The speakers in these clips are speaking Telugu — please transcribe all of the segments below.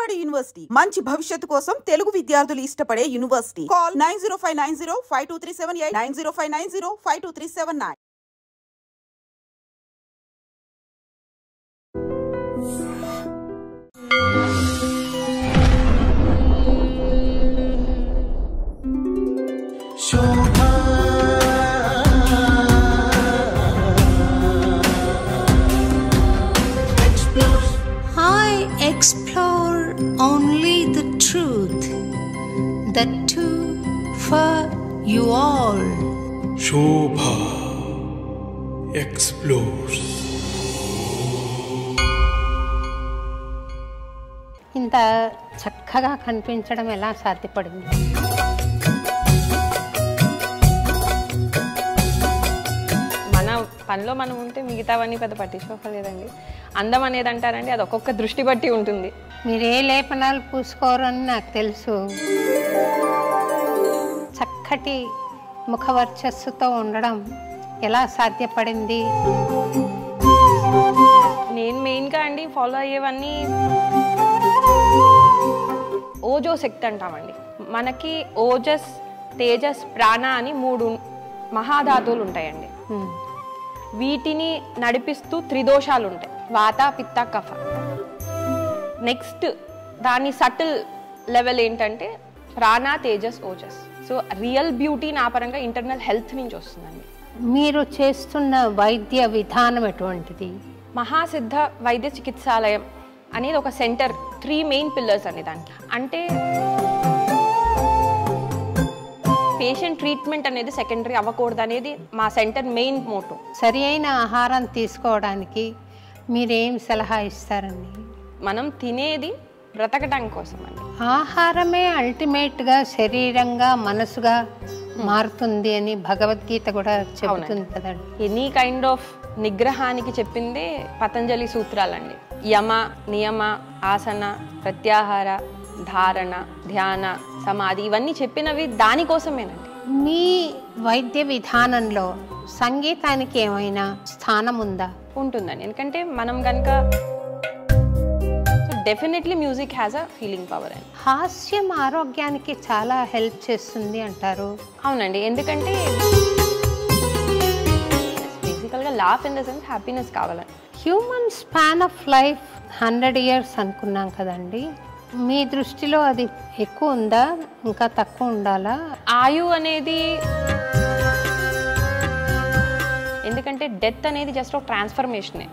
విజయవాడ యూనివర్సిటీ మంచి భవిష్యత్తు కోసం తెలుగు విద్యార్థులు ఇష్టపడే university. Call 9059052378 9059052379. Explore only the truth, the two for you all. Shobha explores. ఇంత చక్కగా కనిపించడం ఎలా సాధ్యపడింది? మన పనిలో మనం ఉంటే మిగతావన్నీ పెద్ద పట్టించుకోలేదండి. అందం అనేది అంటారండి, అది ఒక్కొక్క దృష్టి బట్టి ఉంటుంది. మీరు ఏ లేపనాలు పూసుకోరని నాకు తెలుసు. చక్కటి ముఖవర్చస్సుతో ఉండడం ఎలా సాధ్యపడింది? నేను మెయిన్గా అండి ఫాలో అయ్యేవన్నీ ఓజో శక్తి అంటామండి. మనకి ఓజస్, తేజస్, ప్రాణ అని 3 మహాధాతువులు ఉంటాయండి. వీటిని నడిపిస్తూ త్రిదోషాలు ఉంటాయి, వాత, పిత్త, కఫ. నెక్స్ట్ దాని సటిల్ లెవెల్ ఏంటంటే ప్రాణ, Tejas, Ojas. So real beauty నా పరంగా ఇంటర్నల్ హెల్త్ నుంచి వస్తుందండి. మీరు చేస్తున్న వైద్య విధానం ఎటువంటిది? మహాసిద్ధ వైద్య చికిత్సాలయం అనేది ఒక సెంటర్. 3 మెయిన్ పిల్లర్స్ అండి దానికి. అంటే పేషెంట్ ట్రీట్మెంట్ అనేది సెకండరీ అవ్వకూడదు అనేది మా సెంటర్ మెయిన్ మోటో. సరి అయిన ఆహారం తీసుకోవడానికి మీరేం సలహా ఇస్తారండి? మనం తినేది బ్రతకడం కోసం అండి. ఆహారమే అల్టిమేట్గా శరీరంగా మనసుగా మారుతుంది అని భగవద్గీత కూడా చెబుతుంది కదండి. ఎనీ కైండ్ ఆఫ్ నిగ్రహానికి చెప్పిందే పతంజలి సూత్రాలండి. యమ, నియమ, ఆసన, ప్రత్యాహార, ధారణ, ధ్యాన, సమాధి, ఇవన్నీ చెప్పినవి దానికోసమేనండి. మీ వైద్య విధానంలో సంగీతానికి ఏమైనా స్థానం ఉందా? ఉంటుందండి. ఎందుకంటే మనం కనుక definitely music has a healing power అండి. హాస్యం ఆరోగ్యానికి చాలా హెల్ప్ చేస్తుంది అంటారు. అవునండి, ఎందుకంటే బేసికల్గా laugh in the sense happiness కావాలండి. Human span of life 100 years అనుకున్నాం కదండి. మీ దృష్టిలో అది ఎక్కువ ఉందా, ఇంకా తక్కువ ఉండాలా? ఆయు అనేది, ఎందుకంటే డెత్ అనేది జస్ట్ ఒక ట్రాన్స్ఫర్మేషనే.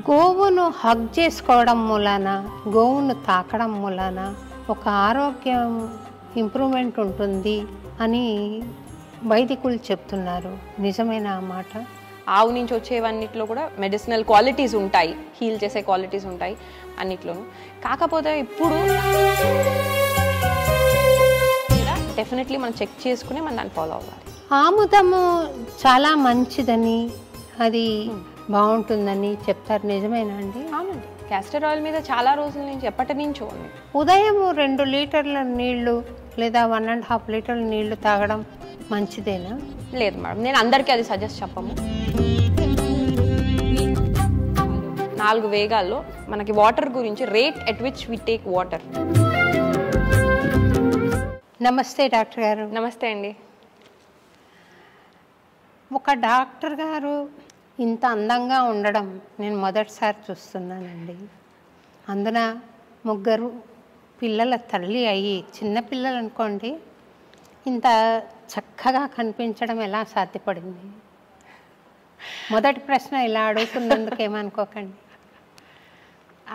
గోవును హగ్ చేసుకోవడం మూలాన, గోవును తాకడం మూలాన ఒక ఆరోగ్యం ఇంప్రూవ్మెంట్ ఉంటుంది అని వైదికులు చెప్తున్నారు. నిజమైన ఆ మాట? ఆవు నుంచి వచ్చేవన్నిట్లో కూడా మెడిసినల్ క్వాలిటీస్ ఉంటాయి, హీల్ చేసే క్వాలిటీస్ ఉంటాయి అన్నిట్లోనూ. కాకపోతే ఇప్పుడు డెఫినెట్లీ మనం చెక్ చేసుకుని మనం దాన్ని ఫాలో అవ్వాలి. ఆముదము చాలా మంచిదని, అది బాగుంటుందని చెప్తారు. నిజమేనా అండి? అవునండి, క్యాస్టర్ ఆయిల్ మీద చాలా రోజుల నుంచి, ఎప్పటి నుంచో ఉంది. ఉదయం 2 లీటర్ల నీళ్లు లేదా 1.5 లీటర్ల నీళ్లు తాగడం మంచిదేనా? లేదు మేడం, నేను అందరికీ అది సజెస్ట్ చెప్పము. 4 వేగాల్లో మనకి వాటర్ గురించి, rate at which we take water. నమస్తే డాక్టర్ గారు. నమస్తే అండి. ఒక డాక్టర్ గారు ఇంత అందంగా ఉండడం నేను మొదటిసారి చూస్తున్నానండి. అందున 3 పిల్లల తల్లి అయ్యి, చిన్నపిల్లలు అనుకోండి, ఇంత చక్కగా కనిపించడం ఎలా సాధ్యపడింది? మొదటి ప్రశ్న ఇలా అడుగుతున్నందుకు ఏమనుకోకండి.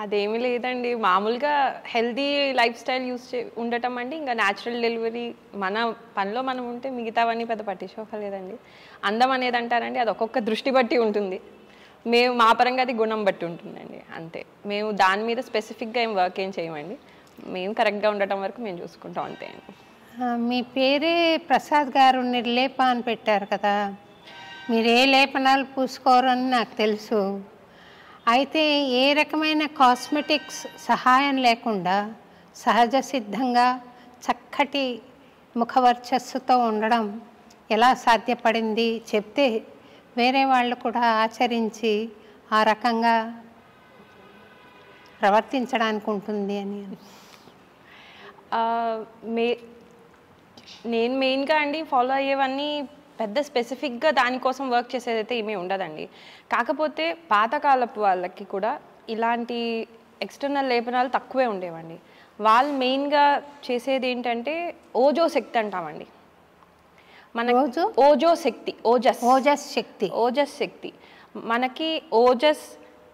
అదేమీ లేదండి, మామూలుగా హెల్దీ లైఫ్ స్టైల్ ఉండటం అండి. ఇంకా న్యాచురల్ డెలివరీ, మన పనిలో మనం ఉంటే మిగతావన్నీ పెద్ద పట్టించుకోలేదండి. అందం అనేది అంటారండి, అది ఒక్కొక్క దృష్టి బట్టి ఉంటుంది. మేము మా పరంగా అది గుణం బట్టి ఉంటుందండి, అంతే. మేము దాని మీద స్పెసిఫిక్గా వర్క్ ఏం చేయమండి. మేము కరెక్ట్గా ఉండటం వరకు మేము చూసుకుంటాం, అంతే అండి. మీ పేరే ప్రసాద్ గారు నిర్లేప అని పెట్టారు కదా. మీరు ఏ లేపనాలు పూసుకోరని నాకు తెలుసు. అయితే ఏ రకమైన కాస్మెటిక్స్ సహాయం లేకుండా సహజ సిద్ధంగా చక్కటి ముఖవర్చస్సుతో ఉండడం ఎలా సాధ్యపడింది చెప్తే వేరే వాళ్ళు కూడా ఆచరించి ఆ రకంగా ప్రవర్తించడానికి ఉంటుంది అని. నేను మెయిన్గా అండి ఫాలో అయ్యేవన్నీ పెద్ద స్పెసిఫిక్గా దానికోసం వర్క్ చేసేదైతే ఏమీ ఉండదండి. కాకపోతే పాతకాలపు వాళ్ళకి కూడా ఇలాంటి ఎక్స్టర్నల్ లేపనాలు తక్కువే ఉండేవండి. వాళ్ళు మెయిన్గా చేసేది ఏంటంటే ఓజో శక్తి అంటామండి. మన ఓజో శక్తి, ఓజస్ శక్తి. మనకి ఓజస్,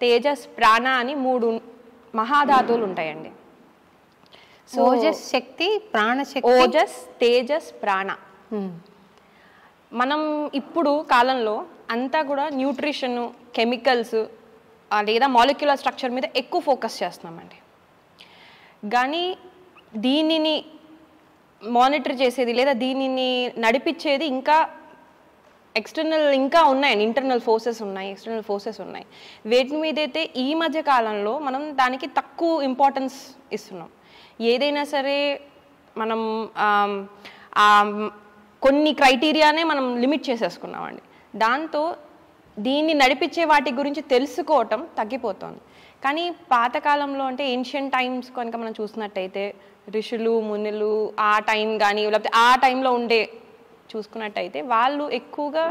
తేజస్, ప్రాణ అని 3 మహాధాతువులు ఉంటాయండి. ఓజస్ శక్తి, ప్రాణశక్తి, ఓజస్, తేజస్, ప్రాణ. మనం ఇప్పుడు కాలంలో అంతా కూడా న్యూట్రిషన్, కెమికల్స్ లేదా మాలిక్యులర్ స్ట్రక్చర్ మీద ఎక్కువ ఫోకస్ చేస్తున్నామండి. కానీ దీనిని మానిటర్ చేసేది లేదా దీనిని నడిపించేది ఇంకా ఎక్స్టర్నల్ ఇంకా ఉన్నాయండి. ఇంటర్నల్ ఫోర్సెస్ ఉన్నాయి, ఎక్స్టర్నల్ ఫోర్సెస్ ఉన్నాయి. వేటి మీదైతే ఈ మధ్య కాలంలో మనం దానికి తక్కువ ఇంపార్టెన్స్ ఇస్తున్నాం. ఏదైనా సరే మనం కొన్ని క్రైటీరియానే మనం లిమిట్ చేసేసుకున్నామండి. దాంతో దీన్ని నడిపించే వాటి గురించి తెలుసుకోవటం తగ్గిపోతుంది. కానీ పాతకాలంలో అంటే ఏన్షియంట్ టైమ్స్ కనుక మనం చూసినట్టయితే ఋషులు, మునులు ఆ టైం కానీ లేకపోతే ఆ టైంలో ఉండే చూసుకున్నట్టయితే వాళ్ళు ఎక్కువగా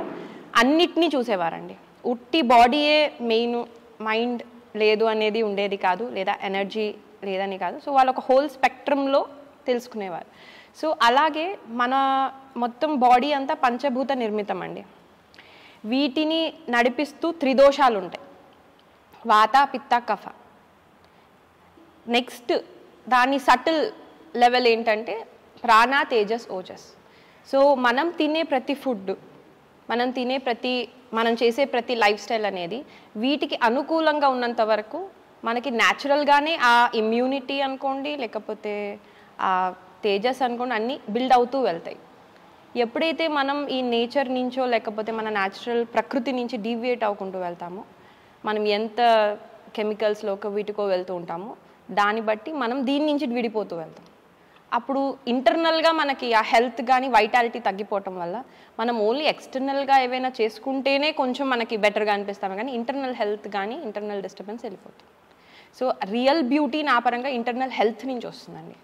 అన్నిటినీ చూసేవారండి. ఉట్టి బాడీయే మెయిన్, మైండ్ లేదు అనేది ఉండేది కాదు, లేదా ఎనర్జీ లేదని కాదు. సో వాళ్ళు ఒక హోల్ స్పెక్ట్రంలో తెలుసుకునేవారు. సో అలాగే మన మొత్తం బాడీ అంతా పంచభూత నిర్మితం అండి. వీటిని నడిపిస్తూ త్రిదోషాలు ఉంటాయి, వాత, పిత్త, కఫ. నెక్స్ట్ దాని సటిల్ లెవెల్ ఏంటంటే ప్రాణ, తేజస్, ఓజస్. సో మనం తినే ప్రతి ఫుడ్, మనం చేసే ప్రతి లైఫ్ స్టైల్ అనేది వీటికి అనుకూలంగా ఉన్నంత వరకు మనకి న్యాచురల్గానే ఆ ఇమ్యూనిటీ అనుకోండి, లేకపోతే ఆ తేజస్ అనుకోండి, అన్నీ బిల్డ్ అవుతూ వెళ్తాయి. ఎప్పుడైతే మనం ఈ నేచర్ నుంచో లేకపోతే మన న్యాచురల్ ప్రకృతి నుంచి డీవియేట్ అవ్వకుంటూ వెళ్తామో, మనం ఎంత కెమికల్స్లోకి వీటికో వెళ్తూ ఉంటామో దాన్ని బట్టి మనం దీని నుంచి విడిపోతూ వెళ్తాం. అప్పుడు ఇంటర్నల్గా మనకి ఆ హెల్త్ కానీ వైటాలిటీ తగ్గిపోవటం వల్ల మనం ఓన్లీ ఎక్స్టర్నల్గా ఏవైనా చేసుకుంటేనే కొంచెం మనకి బెటర్గా అనిపిస్తాము, కానీ ఇంటర్నల్ హెల్త్ కానీ ఇంటర్నల్ డిస్టర్బెన్స్ వెళ్ళిపోతుంది. సో రియల్ బ్యూటీ నా పరంగా ఇంటర్నల్ హెల్త్ నుంచి వస్తుందండి.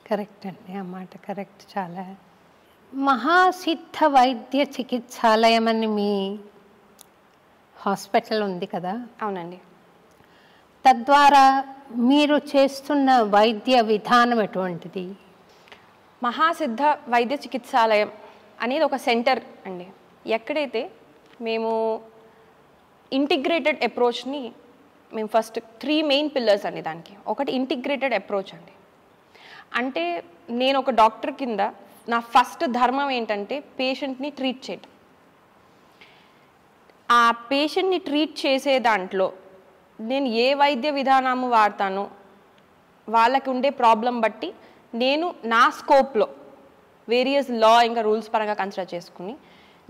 కరెక్ట్ అండి, ఆ మాట కరెక్ట్. చాలా మహాసిద్ధ వైద్య చికిత్సాలయం అని మీ హాస్పిటల్ ఉంది కదా? అవునండి. తద్వారా మీరు చేస్తున్న వైద్య విధానం ఎటువంటిది? మహాసిద్ధ వైద్య చికిత్సాలయం అనేది ఒక సెంటర్ అండి. ఎక్కడైతే మేము ఇంటిగ్రేటెడ్ అప్రోచ్ని మేము ఫస్ట్ 3 మెయిన్ పిల్లర్స్ అండి దానికి. ఒకటి ఇంటిగ్రేటెడ్ అప్రోచ్ అండి. అంటే నేను ఒక డాక్టర్ కింద నా ఫస్ట్ ధర్మం ఏంటంటే పేషెంట్ని ట్రీట్ చేయటం. ఆ పేషెంట్ని ట్రీట్ చేసే దాంట్లో నేను ఏ వైద్య విధానము వాడతానో వాళ్ళకి ఉండే ప్రాబ్లం బట్టి నేను నా స్కోప్లో వేరియస్ లా ఇంకా రూల్స్ పరంగా కన్సిడర్ చేసుకుని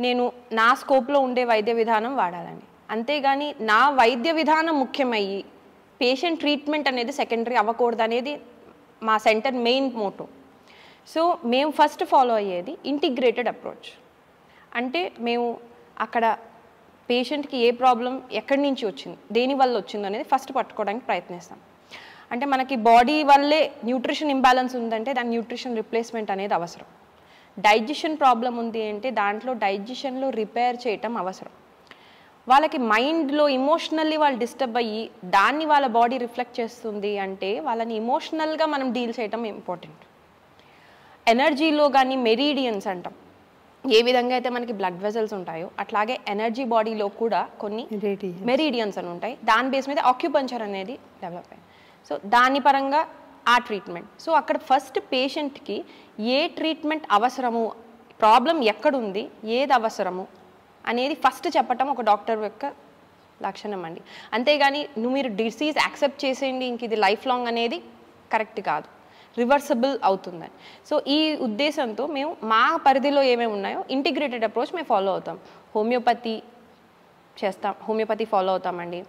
నేను నా స్కోప్లో ఉండే వైద్య విధానం వాడాలండి. అంతేగాని నా వైద్య విధానం ముఖ్యమయ్యి పేషెంట్ ట్రీట్మెంట్ అనేది సెకండరీ అవ్వకూడదు అనేది మా సెంటర్ మెయిన్ మోటో. సో మేము ఫస్ట్ ఫాలో అయ్యేది ఇంటిగ్రేటెడ్ అప్రోచ్. అంటే మేము అక్కడ పేషెంట్కి ఏ ప్రాబ్లం ఎక్కడి నుంచి వచ్చింది, దేనివల్ల వచ్చింది అనేది ఫస్ట్ పట్టుకోవడానికి ప్రయత్నిస్తాం. అంటే మనకి బాడీ వల్లే న్యూట్రిషన్ ఇంబ్యాలెన్స్ ఉందంటే దాని న్యూట్రిషన్ రిప్లేస్మెంట్ అనేది అవసరం. డైజెషన్ ప్రాబ్లం ఉంది అంటే దాంట్లో డైజెషన్లో రిపేర్ చేయటం అవసరం. వాళ్ళకి మైండ్లో ఇమోషనల్లీ వాళ్ళు డిస్టర్బ్ అయ్యి దాన్ని వాళ్ళ బాడీ రిఫ్లెక్ట్ చేస్తుంది అంటే వాళ్ళని ఇమోషనల్గా మనం డీల్ చేయటం ఇంపార్టెంట్. ఎనర్జీలో కానీ మెరీడియన్స్ అంటాం, ఏ విధంగా అయితే మనకి బ్లడ్ వెజల్స్ ఉంటాయో అట్లాగే ఎనర్జీ బాడీలో కూడా కొన్ని మెరీడియన్స్ అని ఉంటాయి. దాని బేస్ మీద ఆక్యుపంచర్ అనేది డెవలప్ అయింది. సో దాని పరంగా ఆ ట్రీట్మెంట్. సో అక్కడ ఫస్ట్ పేషెంట్కి ఏ ట్రీట్మెంట్ అవసరము, ప్రాబ్లం ఎక్కడుంది, ఏది అవసరము అనేది ఫస్ట్ చెప్పటం ఒక డాక్టర్ యొక్క లక్షణం అండి. అంతేగాని మీరు డిసీజ్ యాక్సెప్ట్ చేసేయండి ఇంక ఇది లైఫ్ లాంగ్ అనేది కరెక్ట్ కాదు, రివర్సబుల్ అవుతుందని. సో ఈ ఉద్దేశంతో మేము మా పరిధిలో ఏమేమి ఉన్నాయో ఇంటిగ్రేటెడ్ అప్రోచ్ మేము ఫాలో అవుతాం. హోమియోపతి ఫాలో అవుతామండి.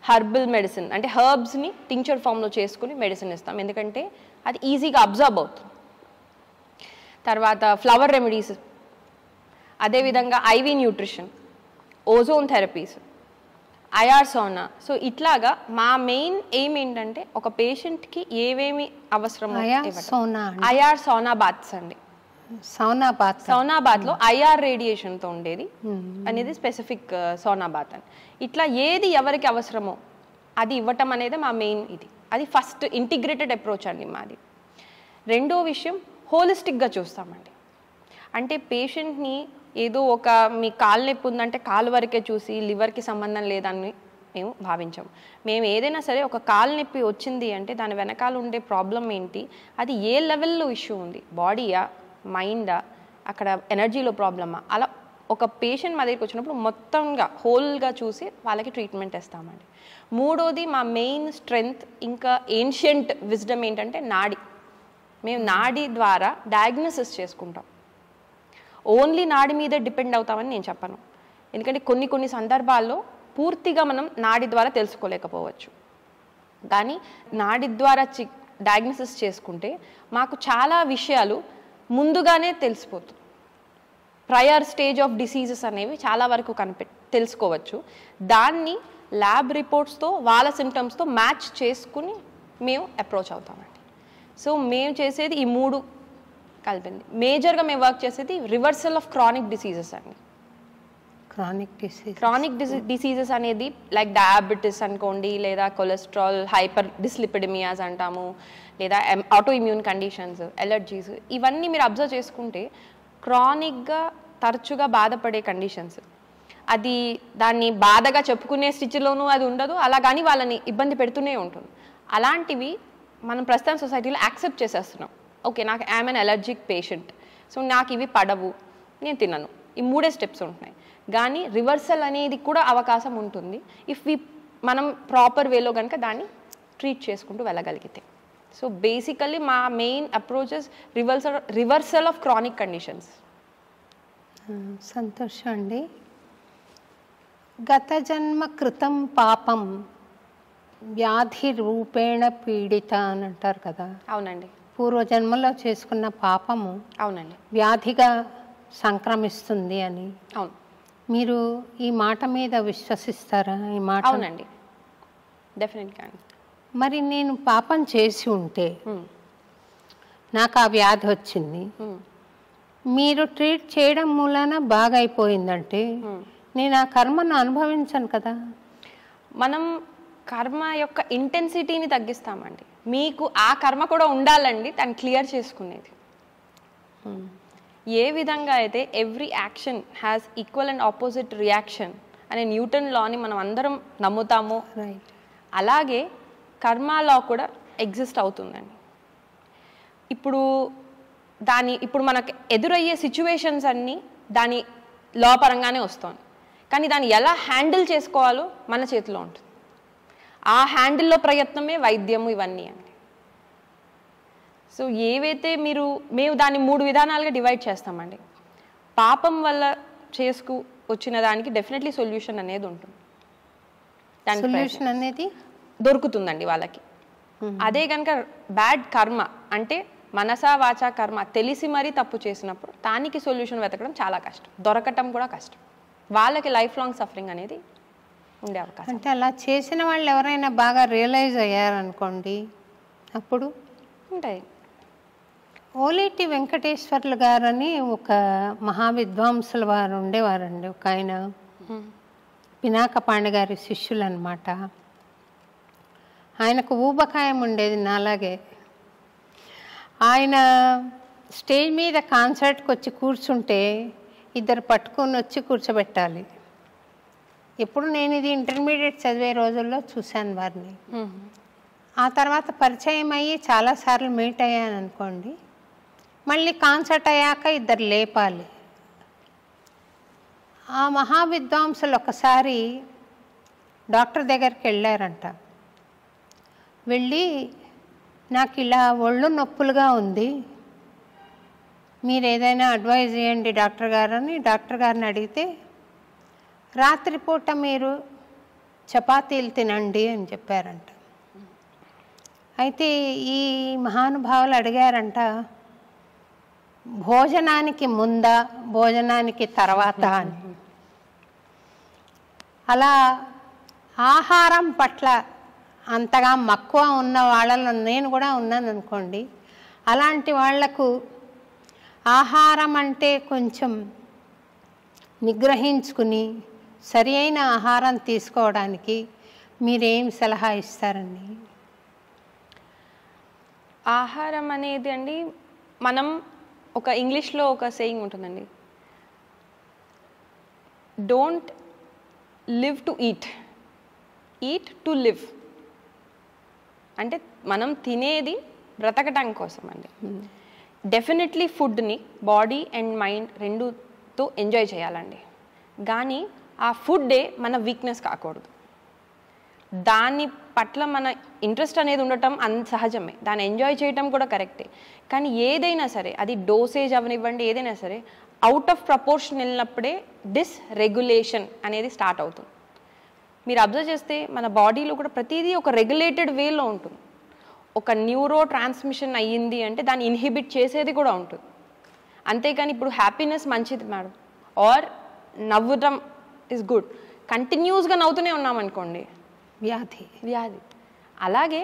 హర్బల్ మెడిసిన్ అంటే హర్బ్స్ని టింక్చర్ ఫామ్లో చేసుకుని మెడిసిన్ ఇస్తాం, ఎందుకంటే అది ఈజీగా అబ్జర్బ్ అవుతుంది. తర్వాత ఫ్లవర్ రెమెడీస్, అదేవిధంగా ivy nutrition, ozone therapies, IR Sona. So ఇట్లాగా మా మెయిన్ ఎయిమ్ ఏంటంటే ఒక పేషెంట్కి ఏవేమి అవసరమో ఐఆర్ సోనా బాత్స్ అండి. సౌనా బాత్లో ఐఆర్ రేడియేషన్తో ఉండేది అనేది స్పెసిఫిక్ సోనా బాత్ అని. ఇట్లా ఏది ఎవరికి అవసరమో అది ఇవ్వటం అనేది మా మెయిన్ ఇది. అది ఫస్ట్ ఇంటిగ్రేటెడ్ అప్రోచ్ అండి మాది. రెండో విషయం హోలిస్టిక్గా చూస్తామండి. అంటే పేషెంట్ని ఏదో ఒక మీ కాలు నొప్పి ఉందంటే కాలు వరకే చూసి లివర్కి సంబంధం లేదని మేము భావించాము. మేము ఏదైనా సరే ఒక కాలు నొప్పి వచ్చింది అంటే దాని వెనకాల ఉండే ప్రాబ్లం ఏంటి, అది ఏ లెవెల్లో ఇష్యూ ఉంది, బాడీయా మైండా అక్కడ ఎనర్జీలో ప్రాబ్లమా, అలా ఒక పేషెంట్ మా దగ్గరికి వచ్చినప్పుడు మొత్తంగా హోల్గా చూసి వాళ్ళకి ట్రీట్మెంట్ ఇస్తామండి. మూడోది మా మెయిన్ స్ట్రెంగ్త్ ఇంకా ఏన్షియంట్ విజ్డమ్ ఏంటంటే నాడి. మేము నాడి ద్వారా డయాగ్నోసిస్ చేసుకుంటాం. ఓన్లీ నాడి మీద డిపెండ్ అవుతామని నేను చెప్పను. ఎందుకంటే కొన్ని సందర్భాల్లో పూర్తిగా మనం నాడి ద్వారా తెలుసుకోలేకపోవచ్చు. కానీ నాడి ద్వారా డయాగ్నోసిస్ చేసుకుంటే మాకు చాలా విషయాలు ముందుగానే తెలిసిపోతుంది. ప్రయర్ స్టేజ్ ఆఫ్ డిసీజెస్ అనేవి చాలా వరకు తెలుసుకోవచ్చు. దాన్ని ల్యాబ్ రిపోర్ట్స్తో వాళ్ళ సిమ్టమ్స్తో మ్యాచ్ చేసుకుని మేము అప్రోచ్ అవుతామండి. సో మేము చేసేది ఈ మూడు కలిపింది. మేజర్గా మేము వర్క్ చేసేది రివర్సల్ ఆఫ్ క్రానిక్ డిసీజెస్ అండి. క్రానిక్ డిసీజెస్ అనేది లైక్ డయాబెటిస్ అనుకోండి, లేదా కొలెస్ట్రాల్, హైపర్ డిస్లిపిడమియాస్ అంటాము, లేదా ఆటో ఇమ్యూన్ కండిషన్స్, ఎలర్జీస్, ఇవన్నీ మీరు అబ్జర్వ్ చేసుకుంటే క్రానిక్గా తరచుగా బాధపడే కండిషన్స్. అది దాన్ని బాధగా చెప్పుకునే స్థితిలోనూ అది ఉండదు, అలా కానీ వాళ్ళని ఇబ్బంది పెడుతూనే ఉంటుంది. అలాంటివి మనం ప్రస్తుతం సొసైటీలో యాక్సెప్ట్ చేసేస్తున్నాం. ఓకే, నాకు I'm an allergic patient, so నాకు ఇవి పడవు, నేను తినను, ఈ మూడే స్టెప్స్ ఉంటున్నాయి. కానీ రివర్సల్ అనేది కూడా అవకాశం ఉంటుంది ఇఫ్ మనం ప్రాపర్ వేలో కనుక దాన్ని ట్రీట్ చేసుకుంటూ వెళ్ళగలిగితే. సో బేసికల్లీ మా main approaches reversal of chronic conditions. సంతోషం అండి. గత జన్మ కృతం పాపం వ్యాధి రూపేణ పీడిత అని అంటారు కదా. అవునండి. పూర్వజన్మలో చేసుకున్న పాపము అవునండి వ్యాధిగా సంక్రమిస్తుంది అని. అవును. మీరు ఈ మాట మీద విశ్వసిస్తారా? ఈ మాట. అవునండి, డెఫినెట్గా. మరి నేను పాపం చేసి ఉంటే నాకు ఆ వ్యాధి వచ్చింది, మీరు ట్రీట్ చేయడం మూలాన బాగా అయిపోయిందంటే నేను ఆ కర్మను అనుభవించను కదా. మనం కర్మ యొక్క ఇంటెన్సిటీని తగ్గిస్తామండి. మీకు ఆ కర్మ కూడా ఉండాలండి దాన్ని క్లియర్ చేసుకునేది. ఏ విధంగా అయితే every action has equal and opposite reaction అనే న్యూటన్ లాని మనం అందరం నమ్ముతాము, అలాగే కర్మ లా కూడా ఎగ్జిస్ట్ అవుతుందండి. ఇప్పుడు మనకు ఎదురయ్యే సిచ్యువేషన్స్ అన్నీ దాని లా పరంగానే వస్తుంది. కానీ దాన్ని ఎలా హ్యాండిల్ చేసుకోవాలో మన చేతిలో ఉంటుంది. ఆ హ్యాండిల్లో ప్రయత్నమే వైద్యము ఇవన్నీ అండి. సో ఏవైతే మేము దాన్ని 3 విధానాలుగా డివైడ్ చేస్తామండి. పాపం వల్ల వచ్చిన దానికి డెఫినెట్లీ సొల్యూషన్ అనేది ఉంటుంది, దానికి సొల్యూషన్ అనేది దొరుకుతుందండి వాళ్ళకి. అదే కనుక బ్యాడ్ కర్మ అంటే మనసా వాచా కర్మ తెలిసి మరీ తప్పు చేసినప్పుడు దానికి సొల్యూషన్ వెతకడం చాలా కష్టం, దొరకటం కూడా కష్టం. వాళ్ళకి లైఫ్ లాంగ్ సఫరింగ్ అనేది ఉండే అవకాశం. అంటే అలా చేసిన వాళ్ళు ఎవరైనా బాగా రియలైజ్ అయ్యారనుకోండి, అప్పుడు ఉంటాయి. ఓలేటి వెంకటేశ్వర్లు గారని ఒక మహావిద్వాంసుల వారు ఉండేవారండి. ఒక ఆయన పినాకపాణి గారి శిష్యులు అనమాట. ఆయనకు ఊబకాయం ఉండేది నాలాగే. ఆయన స్టేజ్ మీద కాన్సర్ట్కి వచ్చి కూర్చుంటే ఇద్దరు పట్టుకొని వచ్చి కూర్చోబెట్టాలి. ఎప్పుడు నేను ఇది ఇంటర్మీడియట్ చదివే రోజుల్లో చూశాను వారిని. ఆ తర్వాత పరిచయం అయ్యి చాలాసార్లు మీట్ అయ్యాను అనుకోండి. మళ్ళీ కాన్సర్ట్ అయ్యాక ఇద్దరు లేపాలి. ఆ మహావిద్వాంసులు ఒకసారి డాక్టర్ దగ్గరికి వెళ్ళారంట. వెళ్ళి నాకు ఇలా ఒళ్ళు నొప్పులుగా ఉంది, మీరు ఏదైనా అడ్వైజ్ చేయండి డాక్టర్ గారు అని డాక్టర్ గారిని అడిగితే, రాత్రిపూట మీరు చపాతీలు తినండి అని చెప్పారంట. అయితే ఈ మహానుభావులు అడిగారంట, భోజనానికి ముందా భోజనానికి తర్వాత అని. అలా ఆహారం పట్ల అంతగా మక్కువ ఉన్న వాళ్ళలో నేను కూడా ఉన్నాను అనుకోండి. అలాంటి వాళ్లకు ఆహారం అంటే కొంచెం నిగ్రహించుకుని సరి అయిన ఆహారం తీసుకోవడానికి మీరేం సలహా ఇస్తారండి? ఆహారం అనేది అండి, మనం ఒక ఇంగ్లీష్లో ఒక సేయింగ్ ఉంటుందండి, don't live to eat, eat to live. అంటే మనం తినేది బ్రతకటం కోసం అండి. డెఫినెట్లీ ఫుడ్ని బాడీ అండ్ మైండ్ రెండుతో ఎంజాయ్ చేయాలండి. కానీ ఆ ఫుడ్డే మన వీక్నెస్ కాకూడదు. దాని పట్ల మన ఇంట్రెస్ట్ అనేది ఉండటం సహజమే, దాన్ని ఎంజాయ్ చేయటం కూడా కరెక్టే. కానీ ఏదైనా సరే, అది డోసేజ్ అవనివ్వండి, ఏదైనా సరే అవుట్ ఆఫ్ ప్రపోర్షన్ వెళ్ళినప్పుడే డిస్రెగ్యులేషన్ అనేది స్టార్ట్ అవుతుంది. మీరు అబ్జర్వ్ చేస్తే మన బాడీలో కూడా ప్రతిదీ ఒక రెగ్యులేటెడ్ వేలో ఉంటుంది. ఒక న్యూరో ట్రాన్స్మిషన్ అయ్యింది అంటే దాన్ని ఇన్హిబిట్ చేసేది కూడా ఉంటుంది. అంతేకాని ఇప్పుడు హ్యాపీనెస్ మంచిది మేడం, ఆర్ నవ్వడం ఇస్ గుడ్, కంటిన్యూస్గా నవ్వుతూనే ఉన్నామనుకోండి వ్యాధి. అలాగే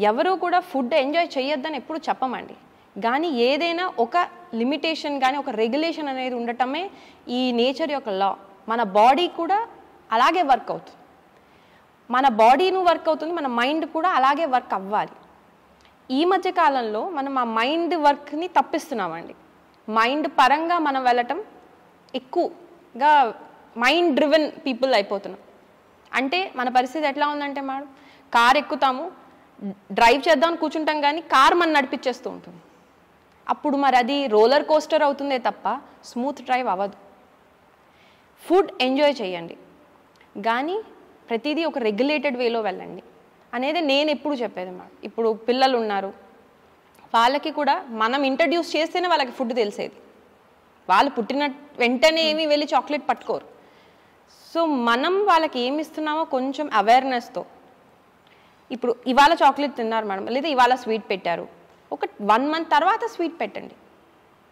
ఎవరు కూడా ఫుడ్ ఎంజాయ్ చేయొద్దని ఎప్పుడు చెప్పమండి. కానీ ఏదైనా ఒక లిమిటేషన్ కానీ ఒక రెగ్యులేషన్ అనేది ఉండటమే ఈ నేచర్ యొక్క లా. మన బాడీ కూడా అలాగే వర్క్ అవుతుంది, మన బాడీను వర్క్ అవుతుంది, మన మైండ్ కూడా అలాగే వర్క్ అవ్వాలి. ఈ మధ్య కాలంలో మనం ఆ మైండ్ వర్క్ని తప్పిస్తున్నామండి. మైండ్ పరంగా మనం వెళ్ళటం ఎక్కువగా మైండ్ డ్రివెన్ పీపుల్ అయిపోతున్నాం. అంటే మన పరిస్థితి ఎట్లా ఉందంటే మేడం, కార్ ఎక్కుతాము, డ్రైవ్ చేద్దాం కూర్చుంటాం, కానీ కార్ మనం నడిపించేస్తూ ఉంటుంది. అప్పుడు మరి అది రోలర్ కోస్టర్ అవుతుందే తప్ప స్మూత్ డ్రైవ్ అవ్వదు. ఫుడ్ ఎంజాయ్ చేయండి, కానీ ప్రతిదీ ఒక రెగ్యులేటెడ్ వేలో వెళ్ళండి అనేది నేను ఎప్పుడు చెప్పేది మేడం. ఇప్పుడు పిల్లలు ఉన్నారు, వాళ్ళకి కూడా మనం ఇంట్రడ్యూస్ చేస్తేనే వాళ్ళకి ఫుడ్ తెలిసేది. వాళ్ళు పుట్టిన వెంటనే ఏమీ వెళ్ళి చాక్లెట్ పట్టుకోరు. సో మనం వాళ్ళకి ఏమి ఇస్తున్నామో కొంచెం అవేర్నెస్తో, ఇప్పుడు ఇవాళ చాక్లెట్ తిన్నారు మేడం, లేదా ఇవాళ స్వీట్ పెట్టారు, ఒక 1 month తర్వాత స్వీట్ పెట్టండి,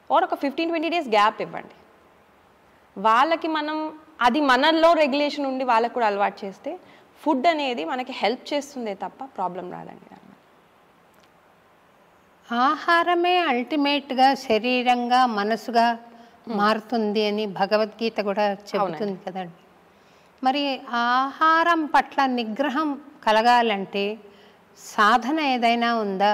ఆర్ ఒక 15-20 days గ్యాప్ ఇవ్వండి. వాళ్ళకి మనం అది మనలో రెగ్యులేషన్ ఉండి వాళ్ళకు కూడా అలవాటు చేస్తే ఫుడ్ అనేది మనకి హెల్ప్ చేస్తుందే తప్ప ప్రాబ్లం రాదండి. ఆహారమే అల్టిమేట్గా శరీరంగా మనసుగా మారుతుంది అని భగవద్గీత కూడా చెబుతుంది కదండి. మరి ఆహారం పట్ల నిగ్రహం కలగాలంటే సాధన ఏదైనా ఉందా?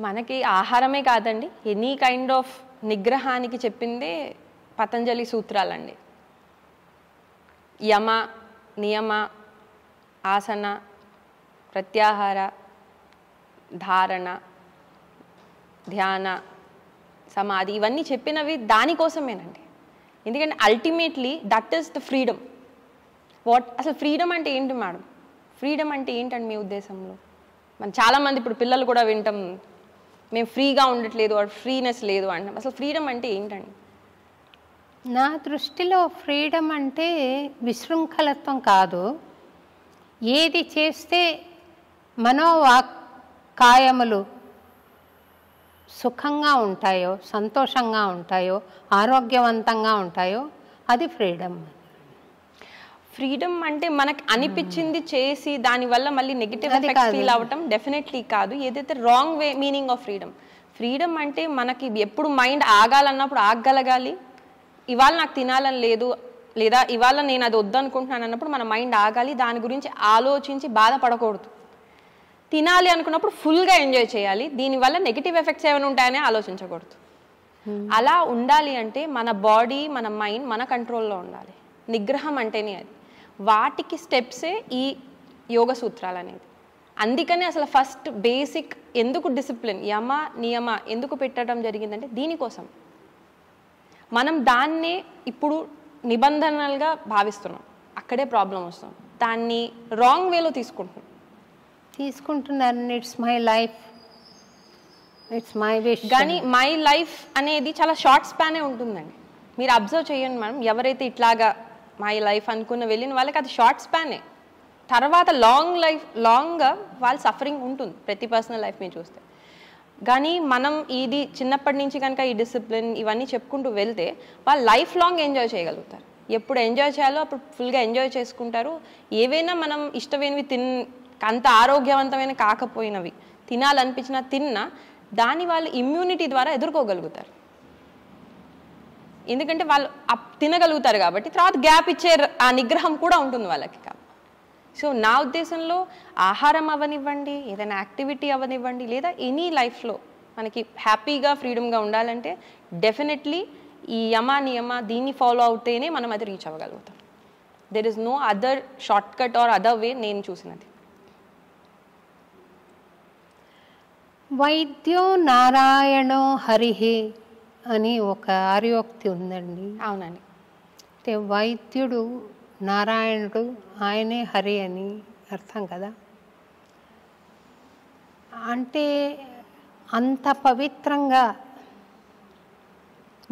మనకి ఆహారమే కాదండి, ఎనీ కైండ్ ఆఫ్ నిగ్రహానికి చెప్పిందే పతంజలి సూత్రాలండి. యమ, నియమ, ఆసన, ప్రత్యాహార, ధారణ, ధ్యాన, సమాధి, ఇవన్నీ చెప్పినవి దానికోసమేనండి. ఎందుకంటే ultimately that is the freedom. అసలు ఫ్రీడమ్ అంటే ఏంటి మేడం? ఫ్రీడమ్ అంటే ఏంటండి మీ ఉద్దేశంలో? మన చాలామంది ఇప్పుడు పిల్లలు కూడా వింటాం, మేము ఫ్రీగా ఉండట్లేదు, ఫ్రీనెస్ లేదు అంటాం. అసలు ఫ్రీడమ్ అంటే ఏంటండి? నా దృష్టిలో ఫ్రీడమ్ అంటే విశృంఖలత్వం కాదు. ఏది చేస్తే మనోవాక్కాయములు సుఖంగా ఉంటాయో, సంతోషంగా ఉంటాయో, ఆరోగ్యవంతంగా ఉంటాయో అది ఫ్రీడమ్. ఫ్రీడమ్ అంటే మనకు అనిపించింది చేసి దానివల్ల మళ్ళీ నెగిటివ్ ఎఫెక్ట్స్ ఫీల్ అవ్వటం డెఫినెట్లీ కాదు. ఏదైతే wrong way meaning of freedom. Freedom అంటే మనకి ఎప్పుడు మైండ్ ఆగాలన్నప్పుడు ఆగగలగాలి. ఇవాళ నాకు తినాలని లేదు, లేదా ఇవాళ నేను అది వద్దనుకుంటున్నాను అన్నప్పుడు మన మైండ్ ఆగాలి, దాని గురించి ఆలోచించి బాధపడకూడదు. తినాలి అనుకున్నప్పుడు ఫుల్గా ఎంజాయ్ చేయాలి, దీనివల్ల నెగిటివ్ ఎఫెక్ట్స్ ఏమైనా ఉంటాయని ఆలోచించకూడదు. అలా ఉండాలి అంటే మన బాడీ, మన మైండ్ మన కంట్రోల్లో ఉండాలి. నిగ్రహం అంటేనే అది. వాటికి స్టెప్సే ఈ యోగ సూత్రాలు అనేది. అందుకనే అసలు ఫస్ట్ బేసిక్ ఎందుకు డిసిప్లిన్, యమ నియమ ఎందుకు పెట్టడం జరిగిందంటే దీనికోసం. మనం దాన్నే ఇప్పుడు నిబంధనలుగా భావిస్తున్నాం, అక్కడే ప్రాబ్లం వస్తుంది. దాన్ని రాంగ్ వేలో తీసుకుంటున్నారు. It's my life, it's my wish. కానీ మై లైఫ్ అనేది చాలా షార్ట్ స్పానే ఉంటుందండి. మీరు అబ్జర్వ్ చేయండి మేడం, ఎవరైతే ఇట్లాగా మై లైఫ్ అనుకున్న వెళ్ళిన వాళ్ళకి అది షార్ట్ స్పానే. తర్వాత లాంగ్గా వాళ్ళ సఫరింగ్ ఉంటుంది ప్రతి పర్సనల్ లైఫ్ మీరు చూస్తే. కానీ మనం ఇది చిన్నప్పటి నుంచి కనుక ఈ డిసిప్లిన్ ఇవన్నీ చెప్పుకుంటూ వెళ్తే వాళ్ళు లైఫ్ లాంగ్ ఎంజాయ్ చేయగలుగుతారు. ఎప్పుడు ఎంజాయ్ చేయాలో అప్పుడు ఫుల్గా ఎంజాయ్ చేసుకుంటారు. ఏవైనా మనం ఇష్టమైనవి అంత ఆరోగ్యవంతమైన కాకపోయినవి తినాలనిపించినా తిన్నా దాన్ని వాళ్ళు ఇమ్యూనిటీ ద్వారా ఎదుర్కోగలుగుతారు. ఎందుకంటే వాళ్ళు తినగలుగుతారు కాబట్టి తర్వాత గ్యాప్ ఇచ్చే ఆ నిగ్రహం కూడా ఉంటుంది వాళ్ళకి. సో నా ఉద్దేశంలో ఆహారం అవనివ్వండి, ఏదైనా యాక్టివిటీ అవనివ్వండి, లేదా ఎనీ లైఫ్లో మనకి హ్యాపీగా ఫ్రీడమ్గా ఉండాలంటే డెఫినెట్లీ ఈ యమ నియమ దీన్ని ఫాలో అవుతేనే మనం అది రీచ్ అవ్వగలుగుతాం. There is no other short cut or other way నేను చూసినది. వైద్యో నారాయణో హరిహి అని ఒక ఆర్యోక్తి ఉందండి. అవునండి. అంటే వైద్యుడు నారాయణుడు, ఆయనే హరి అని అర్థం కదా. అంటే అంత పవిత్రంగా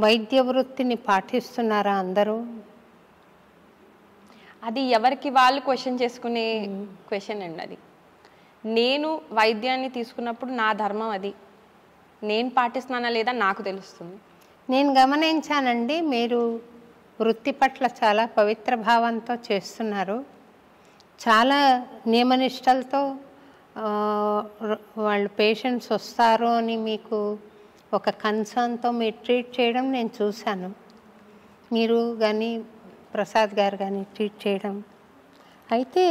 వైద్య వృత్తిని పాటిస్తున్నారా అందరూ? అది ఎవరికి వాళ్ళు క్వశ్చన్ చేసుకునే క్వశ్చన్ అండి. అది నేను వైద్యాన్ని తీసుకున్నప్పుడు నా ధర్మం అది, నేను పాటిస్తున్నానా లేదా నాకు తెలుస్తుంది. నేను గమనించానండి, మీరు వృత్తి పట్ల చాలా పవిత్ర భావంతో చేస్తున్నారు. చాలా నియమనిష్టలతో వాళ్ళు పేషెంట్స్ వస్తారు అని మీకు ఒక కన్సర్న్తో మీరు ట్రీట్ చేయడం నేను చూశాను. మీరు కానీ ప్రసాద్ గారు కానీ ట్రీట్ చేయడం. అయితే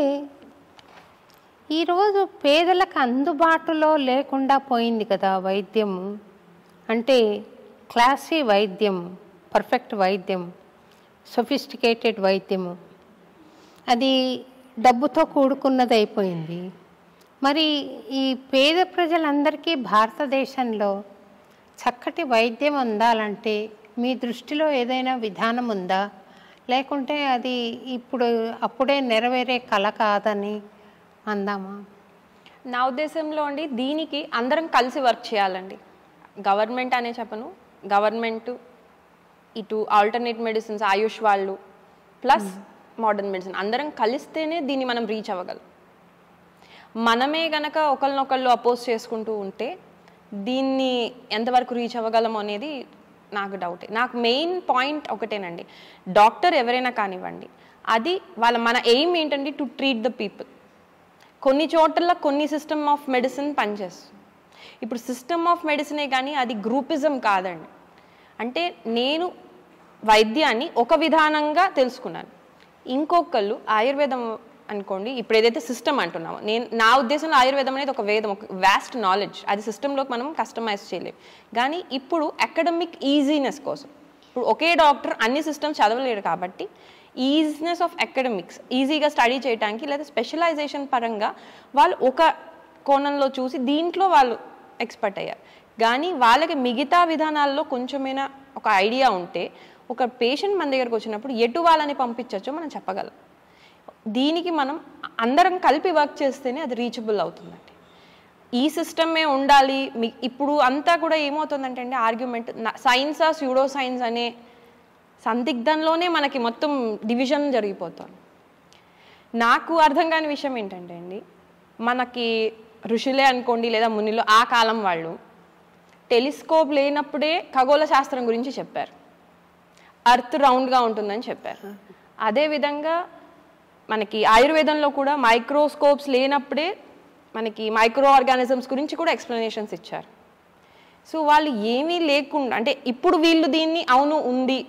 ఈరోజు పేదలకు అందుబాటులో లేకుండా పోయింది కదా వైద్యము. అంటే క్లాసీ వైద్యం, పర్ఫెక్ట్ వైద్యం, సొఫిస్టికేటెడ్ వైద్యము అది డబ్బుతో కూడుకున్నది అయిపోయింది. మరి ఈ పేద ప్రజలందరికీ భారతదేశంలో చక్కటి వైద్యం అందాలంటే మీ దృష్టిలో ఏదైనా విధానం ఉందా? లేకుంటే అది అప్పుడే నెరవేరే కల కాదని అందామా? నా ఉద్దేశంలో అండి దీనికి అందరం కలిసి వర్క్ చేయాలండి. గవర్నమెంట్ అనే చెప్పను, గవర్నమెంట్ ఇటు ఆల్టర్నేట్ మెడిసిన్స్, ఆయుష్ వాళ్ళు ప్లస్ మోడర్న్ మెడిసిన్ అందరం కలిస్తేనే దీన్ని మనం రీచ్ అవ్వగలం. మనమే గనక ఒకరినొకళ్ళు అపోజ్ చేసుకుంటూ ఉంటే దీన్ని ఎంతవరకు రీచ్ అవ్వగలము అనేది నాకు డౌటే. నాకు మెయిన్ పాయింట్ ఒకటేనండి, డాక్టర్ ఎవరైనా కానివ్వండి అది మన ఎయిమ్ ఏంటండి, టు ట్రీట్ ద పీపుల్. కొన్ని చోట్ల కొన్ని సిస్టమ్ ఆఫ్ మెడిసిన్ పనిచేస్తుంది. ఇప్పుడు సిస్టమ్ ఆఫ్ మెడిసినే కానీ అది గ్రూపిజం కాదండి. అంటే నేను వైద్యాన్ని ఒక విధానంగా తెలుసుకున్నాను, ఇంకొకళ్ళు ఆయుర్వేదం అనుకోండి, ఇప్పుడు ఏదైతే సిస్టమ్ అంటున్నామో నా ఉద్దేశంలో ఆయుర్వేదం అనేది ఒక వేదం, ఒక వాస్ట్ నాలెడ్జ్. అది సిస్టంలోకి మనం కస్టమైజ్ చేయలేము. కానీ ఇప్పుడు అకాడమిక్ ఈజీనెస్ కోసం ఇప్పుడు ఒకే డాక్టర్ అన్ని సిస్టమ్స్ చదవలేడు కాబట్టి ఈజీనెస్ ఆఫ్ అకాడమిక్స్ ఈజీగా స్టడీ చేయడానికి లేదా స్పెషలైజేషన్ పరంగా వాళ్ళు ఒక కోణంలో చూసి దీంట్లో వాళ్ళు ఎక్స్పర్ట్ అయ్యారు. కానీ వాళ్ళకి మిగతా విధానాల్లో కొంచెమైనా ఒక ఐడియా ఉంటే ఒక పేషెంట్ మన దగ్గరకు వచ్చినప్పుడు ఎటు వాళ్ళని పంపించవచ్చో మనం చెప్పగలం. దీనికి మనం అందరం కలిపి వర్క్ చేస్తేనే అది రీచబుల్ అవుతుందండి. ఈ సిస్టమే ఉండాలి. ఇప్పుడు అంతా కూడా ఏమవుతుందంటే అండి ఆర్గ్యుమెంట్, సైన్సా స్యూడో సైన్స్ అనే సందిగ్ధంలోనే మనకి మొత్తం డివిజన్ జరిగిపోతుంది. నాకు అర్థం కాని విషయం ఏంటంటే అండి, మనకి ఋషులే అనుకోండి లేదా మునిలో ఆ కాలం వాళ్ళు టెలిస్కోప్ లేనప్పుడే ఖగోళ శాస్త్రం గురించి చెప్పారు, అర్త్ రౌండ్గా ఉంటుందని చెప్పారు. అదేవిధంగా మనకి ఆయుర్వేదంలో కూడా మైక్రోస్కోప్స్ లేనప్పుడే మనకి మైక్రో ఆర్గానిజమ్స్ గురించి కూడా ఎక్స్ప్లెనేషన్స్ ఇచ్చారు. సో వాళ్ళు ఏమీ లేకుండా అంటే ఇప్పుడు వీళ్ళు దీన్ని అవును ఉంది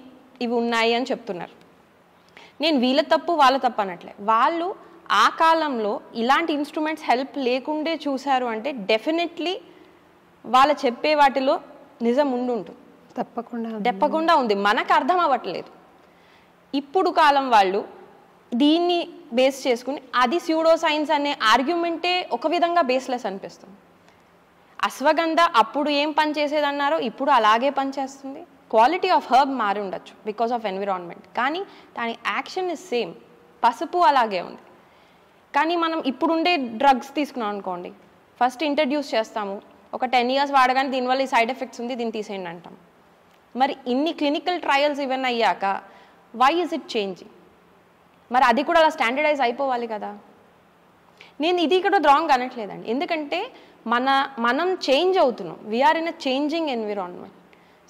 ఇవి ఉన్నాయి అని చెప్తున్నారు. నేను వీళ్ళ తప్పు వాళ్ళ తప్పు అనట్లే. వాళ్ళు ఆ కాలంలో ఇలాంటి ఇన్స్ట్రుమెంట్స్ హెల్ప్ లేకుండే చూశారు అంటే డెఫినెట్లీ వాళ్ళు చెప్పే వాటిలో నిజం ఉంటుంది, తప్పకుండా ఉంది. మనకు అర్థం అవ్వట్లేదు. ఇప్పుడు కాలం వాళ్ళు దీన్ని బేస్ చేసుకుని అది స్యూడో సైన్స్ అనే ఆర్గ్యుమెంటే ఒక విధంగా బేస్లెస్ అనిపిస్తుంది. అశ్వగంధ అప్పుడు ఏం పని చేసేదన్నారో ఇప్పుడు అలాగే పనిచేస్తుంది. క్వాలిటీ ఆఫ్ హర్బ్ మారి ఉండొచ్చు బికాస్ ఆఫ్ ఎన్విరాన్మెంట్, కానీ దాని యాక్షన్ ఇస్ సేమ్. పసుపు అలాగే ఉంది. కానీ మనం ఇప్పుడుండే డ్రగ్స్ తీసుకున్నాం అనుకోండి, ఫస్ట్ ఇంట్రడ్యూస్ చేస్తాము, ఒక 10 years వాడగానే దీనివల్ల ఈ సైడ్ ఎఫెక్ట్స్ ఉంది దీన్ని తీసేయండి అంటాం. మరి ఇన్ని క్లినికల్ ట్రయల్స్ ఇవన్నీ అయ్యాక వై ఇస్ ఇట్ చేంజింగ్? మరి అది కూడా అలా స్టాండర్డైజ్ అయిపోవాలి కదా. నేను ఇది కూడా రాంగ్ అనట్లేదండి, ఎందుకంటే మనం చేంజ్ అవుతున్నాం. We are in a changing environment.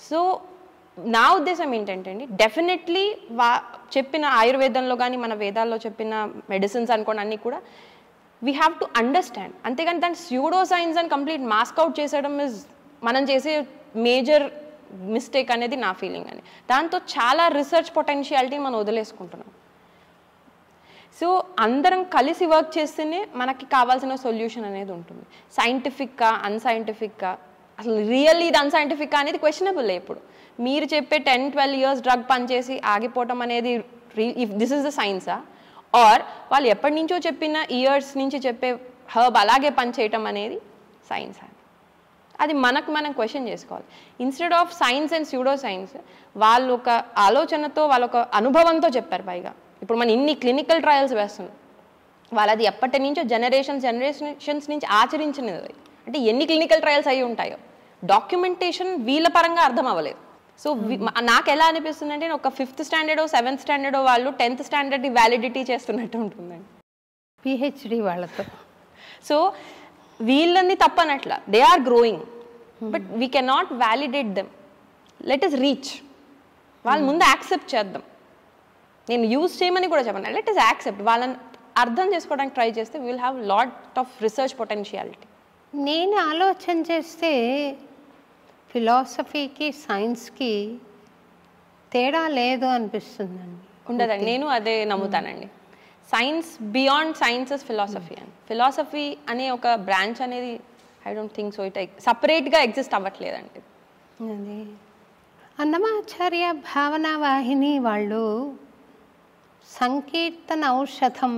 So నా ఉద్దేశం ఏంటంటే అండి, డెఫినెట్లీ చెప్పిన ఆయుర్వేదంలో కానీ మన వేదాల్లో చెప్పిన మెడిసిన్స్ అనుకోండి అన్నీ కూడా వీ హ్యావ్ టు అండర్స్టాండ్. అంతేగాని దాని స్యూడో సైన్స్ అని కంప్లీట్ మాస్క్ అవుట్ చేసేయడం మనం చేసే మేజర్ మిస్టేక్ అనేది నా ఫీలింగ్ అని. దాంతో చాలా రీసెర్చ్ పొటెన్షియాలిటీ మనం వదిలేసుకుంటున్నాం. సో అందరం కలిసి వర్క్ చేస్తేనే మనకి కావాల్సిన సొల్యూషన్ అనేది ఉంటుంది. సైంటిఫిక్గా అన్సైంటిఫిక్గా, అసలు రియల్లీ ఇది అన్సైంటిఫిక్గా అనేది క్వశ్చనబుల్. ఇప్పుడు మీరు చెప్పే 10-12 years డ్రగ్ పనిచేసి ఆగిపోవటం అనేది ఇఫ్ దిస్ ఇస్ ద సైన్సా, ఆర్ వాళ్ళు ఎప్పటి నుంచో చెప్పిన ఇయర్స్ నుంచి చెప్పే హర్బ్ అలాగే పనిచేయటం అనేది సైన్స్ అని. అది మనం క్వశ్చన్ చేసుకోవాలి. Instead of science and pseudo science వాళ్ళు ఒక ఆలోచనతో వాళ్ళ ఒక అనుభవంతో చెప్పారు. పైగా ఇప్పుడు మనం ఇన్ని క్లినికల్ ట్రయల్స్ వేస్తున్నాం, వాళ్ళు అది ఎప్పటి నుంచో జనరేషన్స్ నుంచి ఆచరించినది. అంటే ఎన్ని క్లినికల్ ట్రయల్స్ అయ్యి ఉంటాయో డాక్యుమెంటేషన్ వీళ్ళ పరంగా అర్థం అవ్వలేదు. సో నాకు ఎలా అనిపిస్తుంది అంటే ఒక 5th standard 7th standard వాళ్ళు 10th standard వ్యాలిడిటీ చేస్తున్నట్టు ఉంటుందండి పిహెచ్డి వాళ్ళతో. సో వీళ్ళని తప్పనట్ల, they are growing, but we cannot validate them. Let is reach, వాళ్ళ ముందు యాక్సెప్ట్ చేద్దాం. నేను యూజ్ చేయమని కూడా చెప్పను, లెట్ ఇస్ యాక్సెప్ట్. వాళ్ళని అర్థం చేసుకోవడానికి ట్రై చేస్తే we will have lot of research potentiality. నేను ఆలోచన చేస్తే ఫిలాసఫీకి సైన్స్కి తేడా లేదు అనిపిస్తుందండి. ఉండదండి, నేను అదే నమ్ముతానండి. Science beyond science is philosophy అని. ఫిలాసఫీ అనే ఒక బ్రాంచ్ అనేది I don't think so it సపరేట్గా ఎగ్జిస్ట్ అవ్వట్లేదండి. అది అన్నమాచార్య భావనా వాహిని వాళ్ళు సంకీర్తన ఔషధం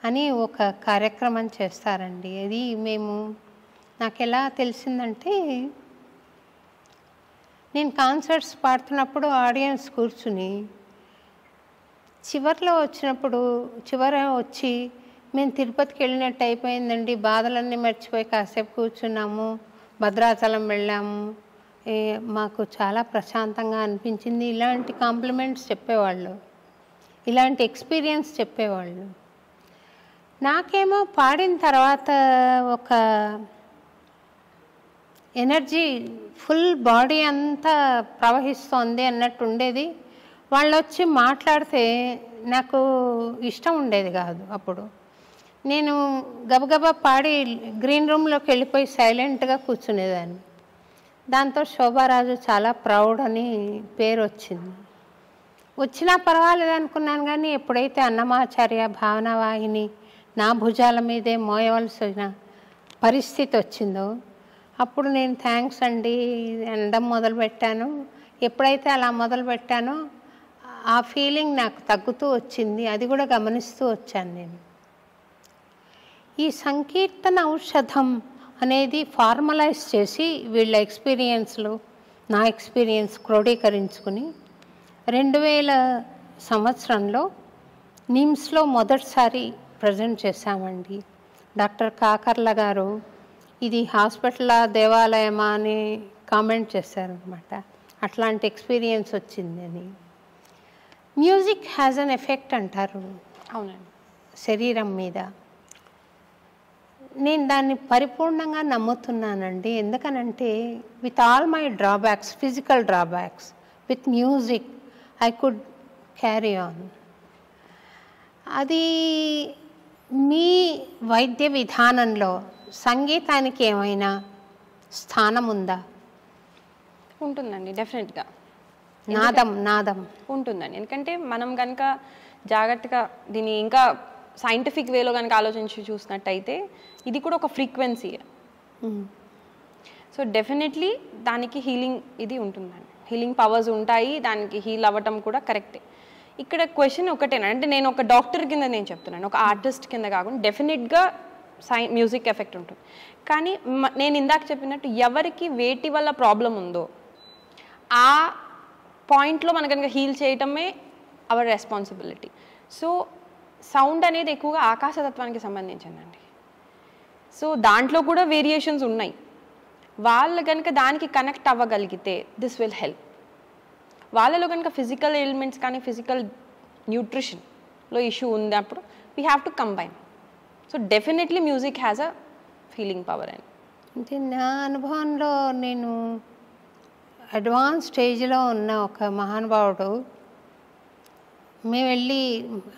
అని ఒక కార్యక్రమం చేస్తారండి. అది నాకు ఎలా తెలిసిందంటే, నేను కాన్సర్ట్స్ పాడుతున్నప్పుడు ఆడియన్స్ కూర్చుని చివరిలో వచ్చి మేము తిరుపతికి వెళ్ళినట్టు అయిపోయిందండి, బాధలన్నీ మర్చిపోయి కాసేపు కూర్చున్నాము, భద్రాచలం వెళ్ళాము, మాకు చాలా ప్రశాంతంగా అనిపించింది, ఇలాంటి కాంప్లిమెంట్స్ చెప్పేవాళ్ళు, ఇలాంటి ఎక్స్పీరియన్స్ చెప్పేవాళ్ళు. నాకేమో పాడిన తర్వాత ఒక ఎనర్జీ ఫుల్ బాడీ అంతా ప్రవహిస్తోంది అన్నట్టు ఉండేది. వాళ్ళు వచ్చి మాట్లాడితే నాకు ఇష్టం ఉండేది కాదు. అప్పుడు నేను గబగబా పాడి గ్రీన్ రూమ్లోకి వెళ్ళిపోయి సైలెంట్గా కూర్చునేదాన్ని. దాంతో శోభారాజు చాలా ప్రౌడ్ అని పేరు వచ్చినా పర్వాలేదు అనుకున్నాను. కానీ ఎప్పుడైతే అన్నమాచార్య భావనా వాహిని నా భుజాల మీదే మోయవలసిన పరిస్థితి వచ్చిందో అప్పుడు నేను థ్యాంక్స్ అండి అనడం మొదలుపెట్టాను. ఎప్పుడైతే అలా మొదలుపెట్టానో ఆ ఫీలింగ్ నాకు తగ్గుతూ వచ్చింది. అది కూడా గమనిస్తూ వచ్చాను నేను. ఈ సంకీర్తన ఔషధం అనేది ఫార్మలైజ్ చేసి వీళ్ళ ఎక్స్పీరియన్స్లు నా ఎక్స్పీరియన్స్ క్రోడీకరించుకుని 2000 సంవత్సరంలో నిమ్స్లో మొదటిసారి ప్రజెంట్ చేశామండి. డాక్టర్ కాకర్ల గారు ఇది హాస్పిటల్ దేవాలయమా అని కామెంట్ చేశారనమాట. అట్లాంటి ఎక్స్పీరియన్స్ వచ్చింది అని. మ్యూజిక్ హ్యాజ్ అన్ ఎఫెక్ట్ అంటారు అవునండి శరీరం మీద. నేను దాన్ని పరిపూర్ణంగా నమ్ముతున్నానండి. ఎందుకనంటే with all my drawbacks, physical drawbacks, with music I could carry on. అది మీ వైద్య విధానంలో సంగీతానికి ఏమైనా స్థానం ఉందా? ఉంటుందండి, డెఫినెట్గా. నాదం ఉంటుందండి. ఎందుకంటే మనం కనుక జాగ్రత్తగా దీన్ని ఇంకా సైంటిఫిక్ వేలో కనుక ఆలోచించి చూసినట్టయితే ఇది కూడా ఒక ఫ్రీక్వెన్సీ. సో డెఫినెట్లీ దానికి హీలింగ్ ఇది ఉంటుందండి, హీలింగ్ పవర్స్ ఉంటాయి, దానికి హీల్ అవ్వటం కూడా కరెక్టే. ఇక్కడ క్వశ్చన్ ఒకటేనా అంటే, నేను ఒక డాక్టర్ కింద నేను చెప్తున్నాను, ఒక ఆర్టిస్ట్ కింద కాకుండా డెఫినెట్గా మ్యూజిక్ ఎఫెక్ట్ ఉంటుంది. కానీ నేను ఇందాక చెప్పినట్టు ఎవరికి వేటి వల్ల ప్రాబ్లం ఉందో ఆ పాయింట్లో మనం కనుక హీల్ చేయటమే అవర్ రెస్పాన్సిబిలిటీ. సో సౌండ్ అనేది ఎక్కువగా ఆకాశతత్వానికి సంబంధించిందండి. సో దాంట్లో కూడా వేరియేషన్స్ ఉన్నాయి. వాళ్ళు కనుక దానికి కనెక్ట్ అవ్వగలిగితే దిస్ విల్ హెల్ప్. వాళ్ళలో కనుక ఫిజికల్ ఎలిమెంట్స్ కానీ ఫిజికల్ న్యూట్రిషన్లో ఇష్యూ ఉన్నప్పుడు we have to combine. So definitely music has a feeling power అని. అంటే నా అనుభవంలో నేను అడ్వాన్స్ స్టేజ్లో ఉన్న ఒక మహానుభావుడు. మేము వెళ్ళి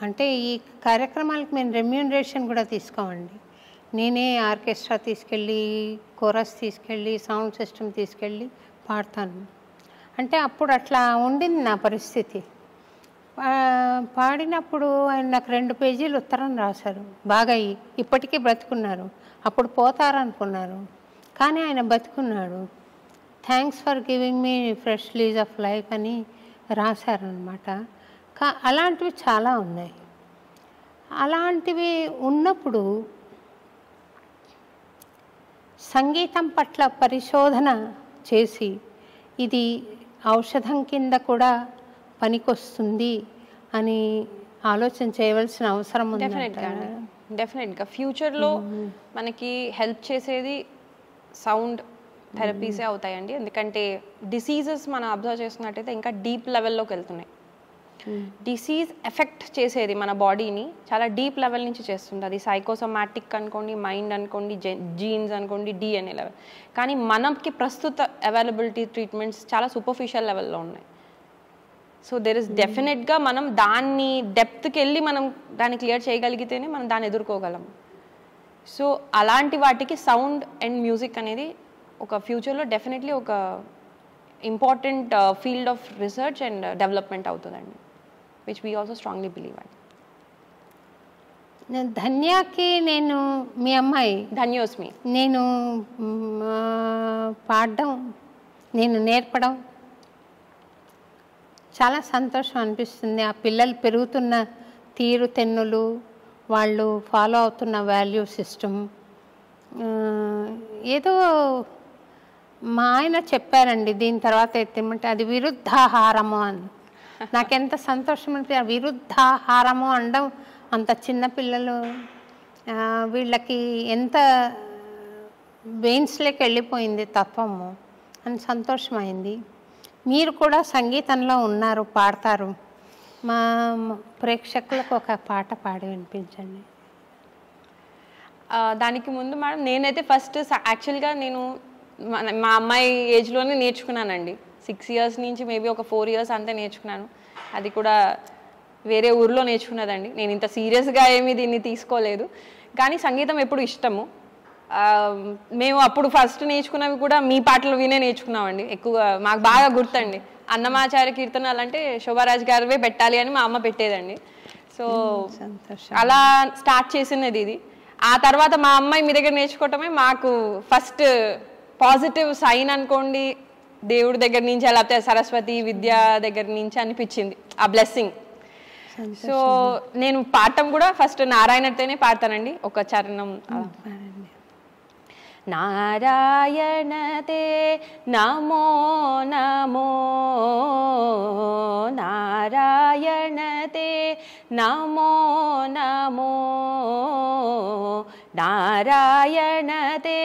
అంటే ఈ కార్యక్రమాలకు మేము రెమ్యూనరేషన్ కూడా తీసుకోమండి. నేనే ఆర్కెస్ట్రా తీసుకెళ్ళి, కోరస్ తీసుకెళ్ళి, సౌండ్ సిస్టమ్ తీసుకెళ్ళి పాడతాను. అంటే అప్పుడు అట్లా ఉండింది నా పరిస్థితి. పాడినప్పుడు ఆయన నాకు 2 పేజీలు ఉత్తరం రాశారు. బాగా ఇప్పటికీ బ్రతుకున్నారు. అప్పుడు పోతారనుకున్నారు, కానీ ఆయన బతుకున్నాడు. Thanks for giving me fresh lease of life అని రాశారనమాట. అలాంటివి చాలా ఉన్నాయి. అలాంటివి ఉన్నప్పుడు సంగీతం పట్ల పరిశోధన చేసి ఇది ఔషధం కింద కూడా పనికొస్తుంది అని ఆలోచన చేయవలసిన అవసరం ఉంది. డెఫినెట్గా ఫ్యూచర్లో మనకి హెల్ప్ చేసేది సౌండ్ థెరపీసే అవుతాయండి. ఎందుకంటే డిసీజెస్ మనం అబ్జర్వ్ చేస్తున్నట్టయితే ఇంకా డీప్ లెవెల్లోకి వెళ్తున్నాయి. డిసీజ్ ఎఫెక్ట్ చేసేది మన బాడీని చాలా డీప్ లెవెల్ నుంచి చేస్తుంది. అది సైకోసోమాటిక్ అనుకోండి, మైండ్ అనుకోండి, జీన్స్ అనుకోండి, డిఎన్ఏ లెవెల్. కానీ మనకి ప్రస్తుత అవైలబిలిటీ ట్రీట్మెంట్స్ చాలా సూపర్ఫిషియల్ లెవెల్లో ఉన్నాయి. సో దెర్ ఇస్ డెఫినెట్గా మనం దాన్ని డెప్త్కి వెళ్ళి మనం దాన్ని క్లియర్ చేయగలిగితేనే మనం దాన్ని ఎదుర్కోగలం. సో అలాంటి వాటికి సౌండ్ అండ్ మ్యూజిక్ అనేది ఒక ఫ్యూచర్లో డెఫినెట్లీ ఒక important field of research and development అవుతుందండి, which we also strongly believe అండి. ధన్యాకి నేను మీ అమ్మాయి ధన్యోస్మి నేను పాడడం, నేను నేర్పడం చాలా సంతోషం అనిపిస్తుంది. ఆ పిల్లలు పెరుగుతున్న తీరు తెన్నులు, వాళ్ళు ఫాలో అవుతున్న వాల్యూ సిస్టమ్, ఏదో మా ఆయన చెప్పారండి దీని తర్వాత ఎత్తేమంటే అది విరుద్ధాహారము అని. నాకెంత సంతోషం అంటే ఆ విరుద్ధాహారము అనడం, అంత చిన్నపిల్లలు వీళ్ళకి ఎంత వెయిన్స్లోకి వెళ్ళిపోయింది తత్వము అని సంతోషమైంది. మీరు కూడా సంగీతంలో ఉన్నారు, పాడతారు. మా ప్రేక్షకులకు ఒక పాట పాడి వినిపించండి. దానికి ముందు మేడం నేనైతే ఫస్ట్ యాక్చువల్గా నేను మా అమ్మాయి ఏజ్లోనే నేర్చుకున్నానండి. 6 years నుంచి మేబీ ఒక 4 years అంతే నేర్చుకున్నాను. అది కూడా వేరే ఊర్లో నేర్చుకున్నదండి. నేను ఇంత సీరియస్గా ఏమీ దీన్ని తీసుకోలేదు, కానీ సంగీతం ఎప్పుడు ఇష్టము. మేము అప్పుడు ఫస్ట్ నేర్చుకున్నవి కూడా మీ పాటలు వినే నేర్చుకున్నామండి. ఎక్కువగా మాకు బాగా గుర్తండి, అన్నమాచార్య కీర్తనలు అంటే శోభారాజ్ గారివే పెట్టాలి అని మా అమ్మ పెట్టేదండి. సో అలా స్టార్ట్ చేసినది ఇది. ఆ తర్వాత మా అమ్మాయి మీ దగ్గర నేర్చుకోవటమే మాకు ఫస్ట్ పాజిటివ్ సైన్ అనుకోండి, దేవుడి దగ్గర నుంచి, లేకపోతే సరస్వతి విద్య దగ్గర నుంచి అనిపించింది ఆ బ్లెస్సింగ్. సో నేను పాడటం కూడా ఫస్ట్ నారాయణతోనే పాడతానండి. ఒక చరణం. నారాయణతే నమో నమో, నారాయణతే నమో నమో, నారాయణతే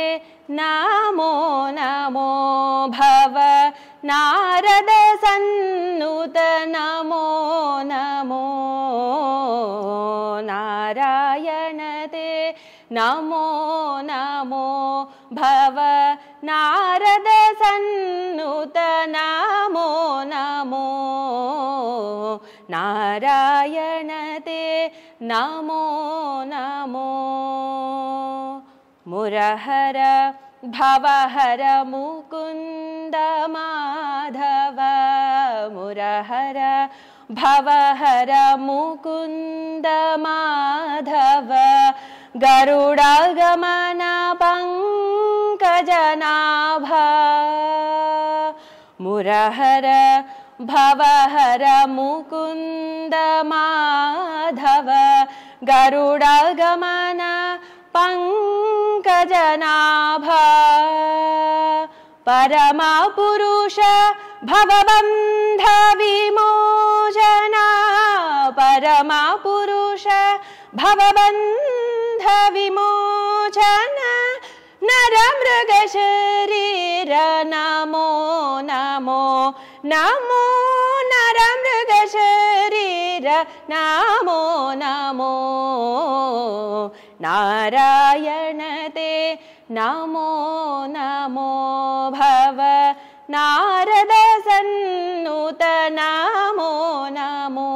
నమో నమో, భవ నారద సన్నుత నమో నమో, నారాయణతే నమో నమో, భవ నారద సన్నుత నమో నమో, నారాయణతే నమో నమో. మురహర భవహర ముకుంద మాధవ, మురహర భవహర ముకుంద మాధవ, గరుడగమన పంకజనాభ, మురహర భవహర ముకుంద మాధవ, గరుడగమన పంకజనాభ, పరమా పురుష భవబంధ విమోచన, పరమా పురుష భవబంధ విమోచన, నరమృగ శరీర నమో నమో నమో, నరమృగ శరీర నమో నమో, నారాయణతే నమో నమో, భవ నారద వినుత నమో నమో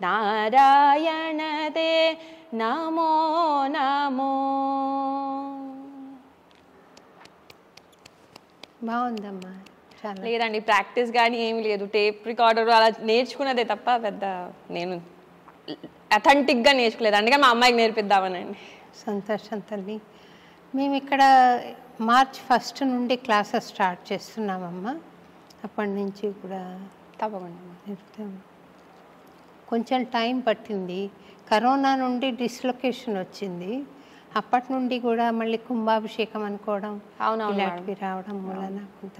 నారాయణ తే నమో నమో. బాగుందమ్మా చాలా. లేదండి ప్రాక్టీస్ కానీ ఏమి లేదు, టేప్ రికార్డర్ అలా నేర్చుకున్నదే తప్ప పెద్ద నేను అథెంటిక్గా నేర్చుకోలేదు, అందుకే మా అమ్మాయికి నేర్పిద్దామనండి. సంతోషం తల్లి. మేము ఇక్కడ మార్చ్ 1 నుండి క్లాసెస్ స్టార్ట్ చేస్తున్నామమ్మా. అప్పటి నుంచి కూడా తప్పకుండా నేర్పుతాము. కొంచెం టైం పట్టింది, కరోనా నుండి డిస్లొకేషన్ వచ్చింది, అప్పటి నుండి కూడా మళ్ళీ కుంభాభిషేకం అనుకోవడం ఇలాంటివి రావడం వలన కొంత.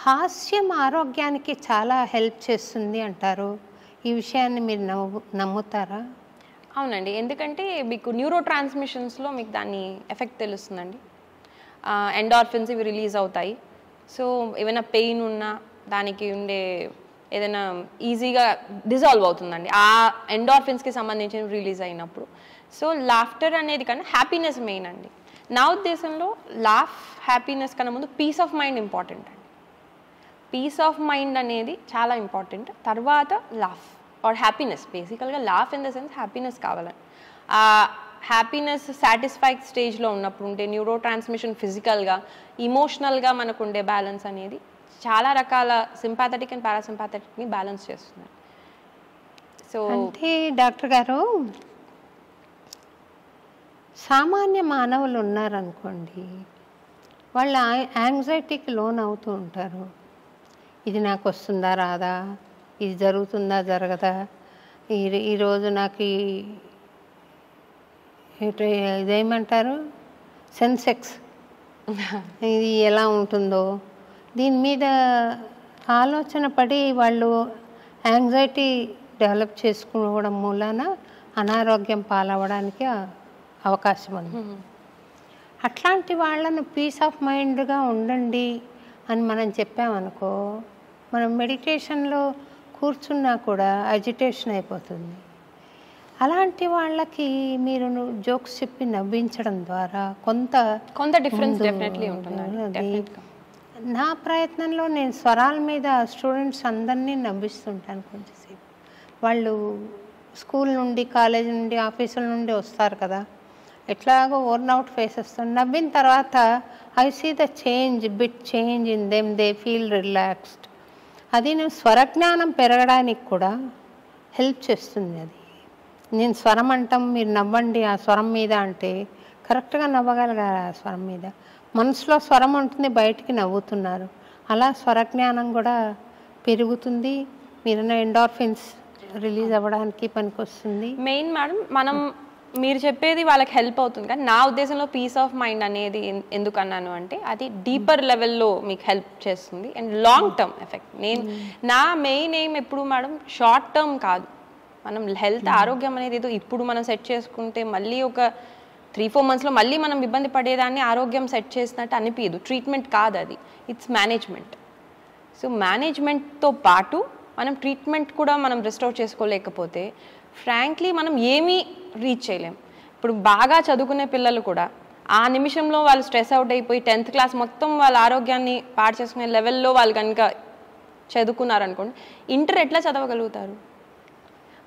హాస్యం ఆరోగ్యానికి చాలా హెల్ప్ చేస్తుంది అంటారు, ఈ విషయాన్ని మీరు నమ్ముతారా? అవునండి, ఎందుకంటే మీకు న్యూరో ట్రాన్స్మిషన్స్లో మీకు దాని ఎఫెక్ట్ తెలుస్తుందండి. ఎండార్ఫిన్స్ ఇవి రిలీజ్ అవుతాయి. సో ఏమైనా పెయిన్ ఉన్నా దానికి ఉండే ఏదైనా ఈజీగా డిజాల్వ్ అవుతుందండి ఆ ఎండార్ఫిన్స్కి సంబంధించిన రిలీజ్ అయినప్పుడు. సో లాఫ్టర్ అనేది కన్నా హ్యాపీనెస్ మెయిన్ అండి. నా ఉద్దేశంలో హ్యాపీనెస్ కన్నా ముందు పీస్ ఆఫ్ మైండ్ ఇంపార్టెంట్ అండి. పీస్ ఆఫ్ మైండ్ అనేది చాలా ఇంపార్టెంట్, తర్వాత లాఫ్ ఆర్ హ్యాపీనెస్. బేసికల్గా laugh in the sense happiness కావాలని. ఆ హ్యాపీనెస్ సాటిస్ఫైడ్ స్టేజ్లో ఉన్నప్పుడు ఉంటే న్యూరో ట్రాన్స్మిషన్ ఫిజికల్గా ఇమోషనల్గా మనకు ఉండే బ్యాలెన్స్ అనేది చాలా రకాల సింపాథెటిక్ అండ్ పారాసింపాథెటిక్ని బ్యాలెన్స్ చేస్తుంది. సో అంటే డాక్టర్ గారు, సామాన్య మానవులు ఉన్నారనుకోండి, వాళ్ళ యాంగ్జైటీకి లోన్ అవుతూ ఉంటారు. ఇది నాకు వస్తుందా రాదా, ఇది జరుగుతుందా జరగదా, ఈరోజు నాకు ఇదేమంటారు సెన్సెక్స్ ఇది ఎలా ఉంటుందో, దీని మీద ఆలోచన పడి వాళ్ళు యాంగ్జైటీ డెవలప్ చేసుకోవడం మూలాన అనారోగ్యం పాలవడానికి అవకాశం ఉంది. అట్లాంటి వాళ్ళను పీస్ ఆఫ్ మైండ్గా ఉండండి అని మనం చెప్పామనుకో, మనం మెడిటేషన్లో కూర్చున్నా కూడా అజిటేషన్ అయిపోతుంది. అలాంటి వాళ్ళకి మీరు జోక్స్ చెప్పి నవ్వించడం ద్వారా కొంత డిఫరెన్స్ డెఫినెట్లీ ఉంటుంది. నా ప్రయత్నంలో నేను స్వరాల మీద స్టూడెంట్స్ అందరినీ నవ్విస్తుంటాను కొంచెంసేపు. వాళ్ళు స్కూల్ నుండి కాలేజ్ నుండి ఆఫీసుల నుండి వస్తారు కదా, ఎట్లాగో ఓర్న్ అవుట్ ఫేసెస్ నవ్విన తర్వాత I see the change in them, they feel relaxed. అది నేను స్వరజ్ఞానం పెరగడానికి కూడా హెల్ప్ చేస్తుంది. అది నేను స్వరం అంటాం, మీరు నవ్వండి ఆ స్వరం మీద అంటే కరెక్ట్గా నవ్వగలగాలి. ఆ స్వరం మీద మనసులో స్వరం ఉంటుంది, బయటికి నవ్వుతున్నారు. అలా స్వరజ్ఞానం కూడా పెరుగుతుంది, మీరున్న ఎండార్ఫిన్స్ రిలీజ్ అవ్వడానికి పనికొస్తుంది. మెయిన్ మేడం మీరు చెప్పేది వాళ్ళకి హెల్ప్ అవుతుంది, కానీ నా ఉద్దేశంలో పీస్ ఆఫ్ మైండ్ అనేది ఎందుకు అన్నాను అంటే అది డీపర్ లెవెల్లో మీకు హెల్ప్ చేస్తుంది అండ్ లాంగ్ టర్మ్ ఎఫెక్ట్. నా మెయిన్ ఎయిమ్ ఎప్పుడు మేడం షార్ట్ టర్మ్ కాదు. మనం హెల్త్ ఆరోగ్యం అనేది ఏదో ఇప్పుడు మనం సెట్ చేసుకుంటే మళ్ళీ ఒక 3-4 monthsలో మళ్ళీ మనం ఇబ్బంది పడేదాన్ని ఆరోగ్యం సెట్ చేసినట్టు అనిపించదు. ట్రీట్మెంట్ కాదు అది, ఇట్స్ మేనేజ్మెంట్. సో మేనేజ్మెంట్తో పాటు మనం ట్రీట్మెంట్ కూడా మనం రిస్టోర్ చేసుకోలేకపోతే ఫ్రాంక్లీ మనం ఏమీ రీచ్ చేయలేం. ఇప్పుడు బాగా చదువుకునే పిల్లలు కూడా ఆ నిమిషంలో వాళ్ళు స్ట్రెస్ అవుట్ అయిపోయి 10th క్లాస్ మొత్తం వాళ్ళ ఆరోగ్యాన్ని పాడు చేసుకునే లెవెల్లో వాళ్ళు కనుక చదువుకున్నారనుకోండి, ఇంటర్ ఎట్లా చదవగలుగుతారు?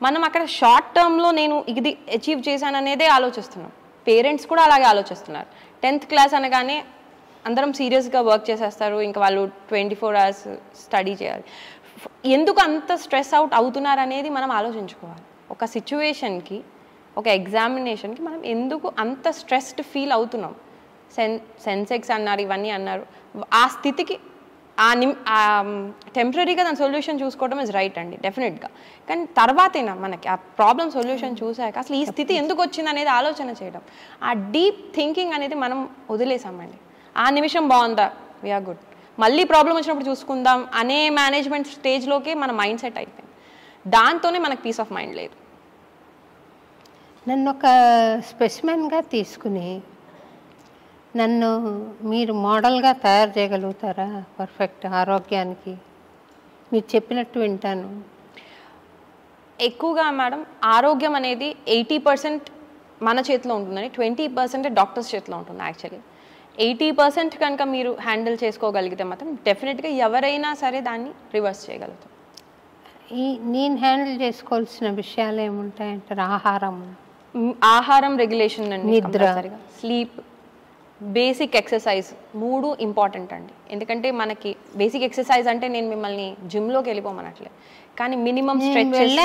మనం అక్కడ షార్ట్ టర్మ్లో నేను ఇది అచీవ్ చేశాను అనేదే ఆలోచిస్తున్నాం. పేరెంట్స్ కూడా అలాగే ఆలోచిస్తున్నారు. 10th క్లాస్ అనగానే అందరం సీరియస్గా వర్క్ చేసేస్తారు, ఇంకా వాళ్ళు 24 hours స్టడీ చేయాలి. ఎందుకు అంత స్ట్రెస్ అవుట్ అవుతున్నారు అనేది మనం ఆలోచించుకోవాలి. ఒక సిచ్యువేషన్కి, ఒక ఎగ్జామినేషన్కి మనం ఎందుకు అంత స్ట్రెస్డ్ ఫీల్ అవుతున్నాం? సెన్సెక్స్ అన్నారు, ఇవన్నీ అన్నారు. ఆ స్థితికి టెంపరీగా దాని సొల్యూషన్ చూసుకోవడం ఇస్ రైట్ అండి, డెఫినెట్గా. కానీ తర్వాతైనా మనకి ఆ ప్రాబ్లం సొల్యూషన్ చూసాక అసలు ఈ స్థితి ఎందుకు వచ్చింది అనేది ఆలోచన చేయడం, ఆ డీప్ థింకింగ్ అనేది మనం వదిలేసామండి. ఆ నిమిషం బాగుందా, వీఆర్ గుడ్, మళ్ళీ ప్రాబ్లం వచ్చినప్పుడు చూసుకుందాం అనే మేనేజ్మెంట్ స్టేజ్లోకి మన మైండ్ సెట్ అయిపోయింది. దాంతోనే మనకు పీస్ ఆఫ్ మైండ్ లేదు. నన్ను ఒక స్పెసిమెన్గా తీసుకుని నన్ను మీరు మోడల్గా తయారు చేయగలుగుతారా పర్ఫెక్ట్ ఆరోగ్యానికి? మీరు చెప్పినట్టు వింటాను. ఎక్కువగా మేడం ఆరోగ్యం అనేది 80% మన చేతిలో ఉంటుందని, 20% డాక్టర్స్ చేతిలో ఉంటుంది. యాక్చువల్లీ 80% కనుక మీరు హ్యాండిల్ చేసుకోగలిగితే మాత్రం డెఫినెట్గా ఎవరైనా సరే దాన్ని రివర్స్ చేయగలుగుతాం. నేను హ్యాండిల్ చేసుకోవాల్సిన విషయాలు ఏముంటాయంటారు? ఆహారం రెగ్యులేషన్ అండి, నిద్ర, స్లీప్, బేసిక్ ఎక్సర్సైజ్ 3 ఇంపార్టెంట్ అండి. ఎందుకంటే మనకి బేసిక్ ఎక్సర్సైజ్ అంటే నేను మిమ్మల్ని జిమ్లోకి వెళ్ళిపోమనట్లే, కానీ మినిమం స్ట్రెచెస్,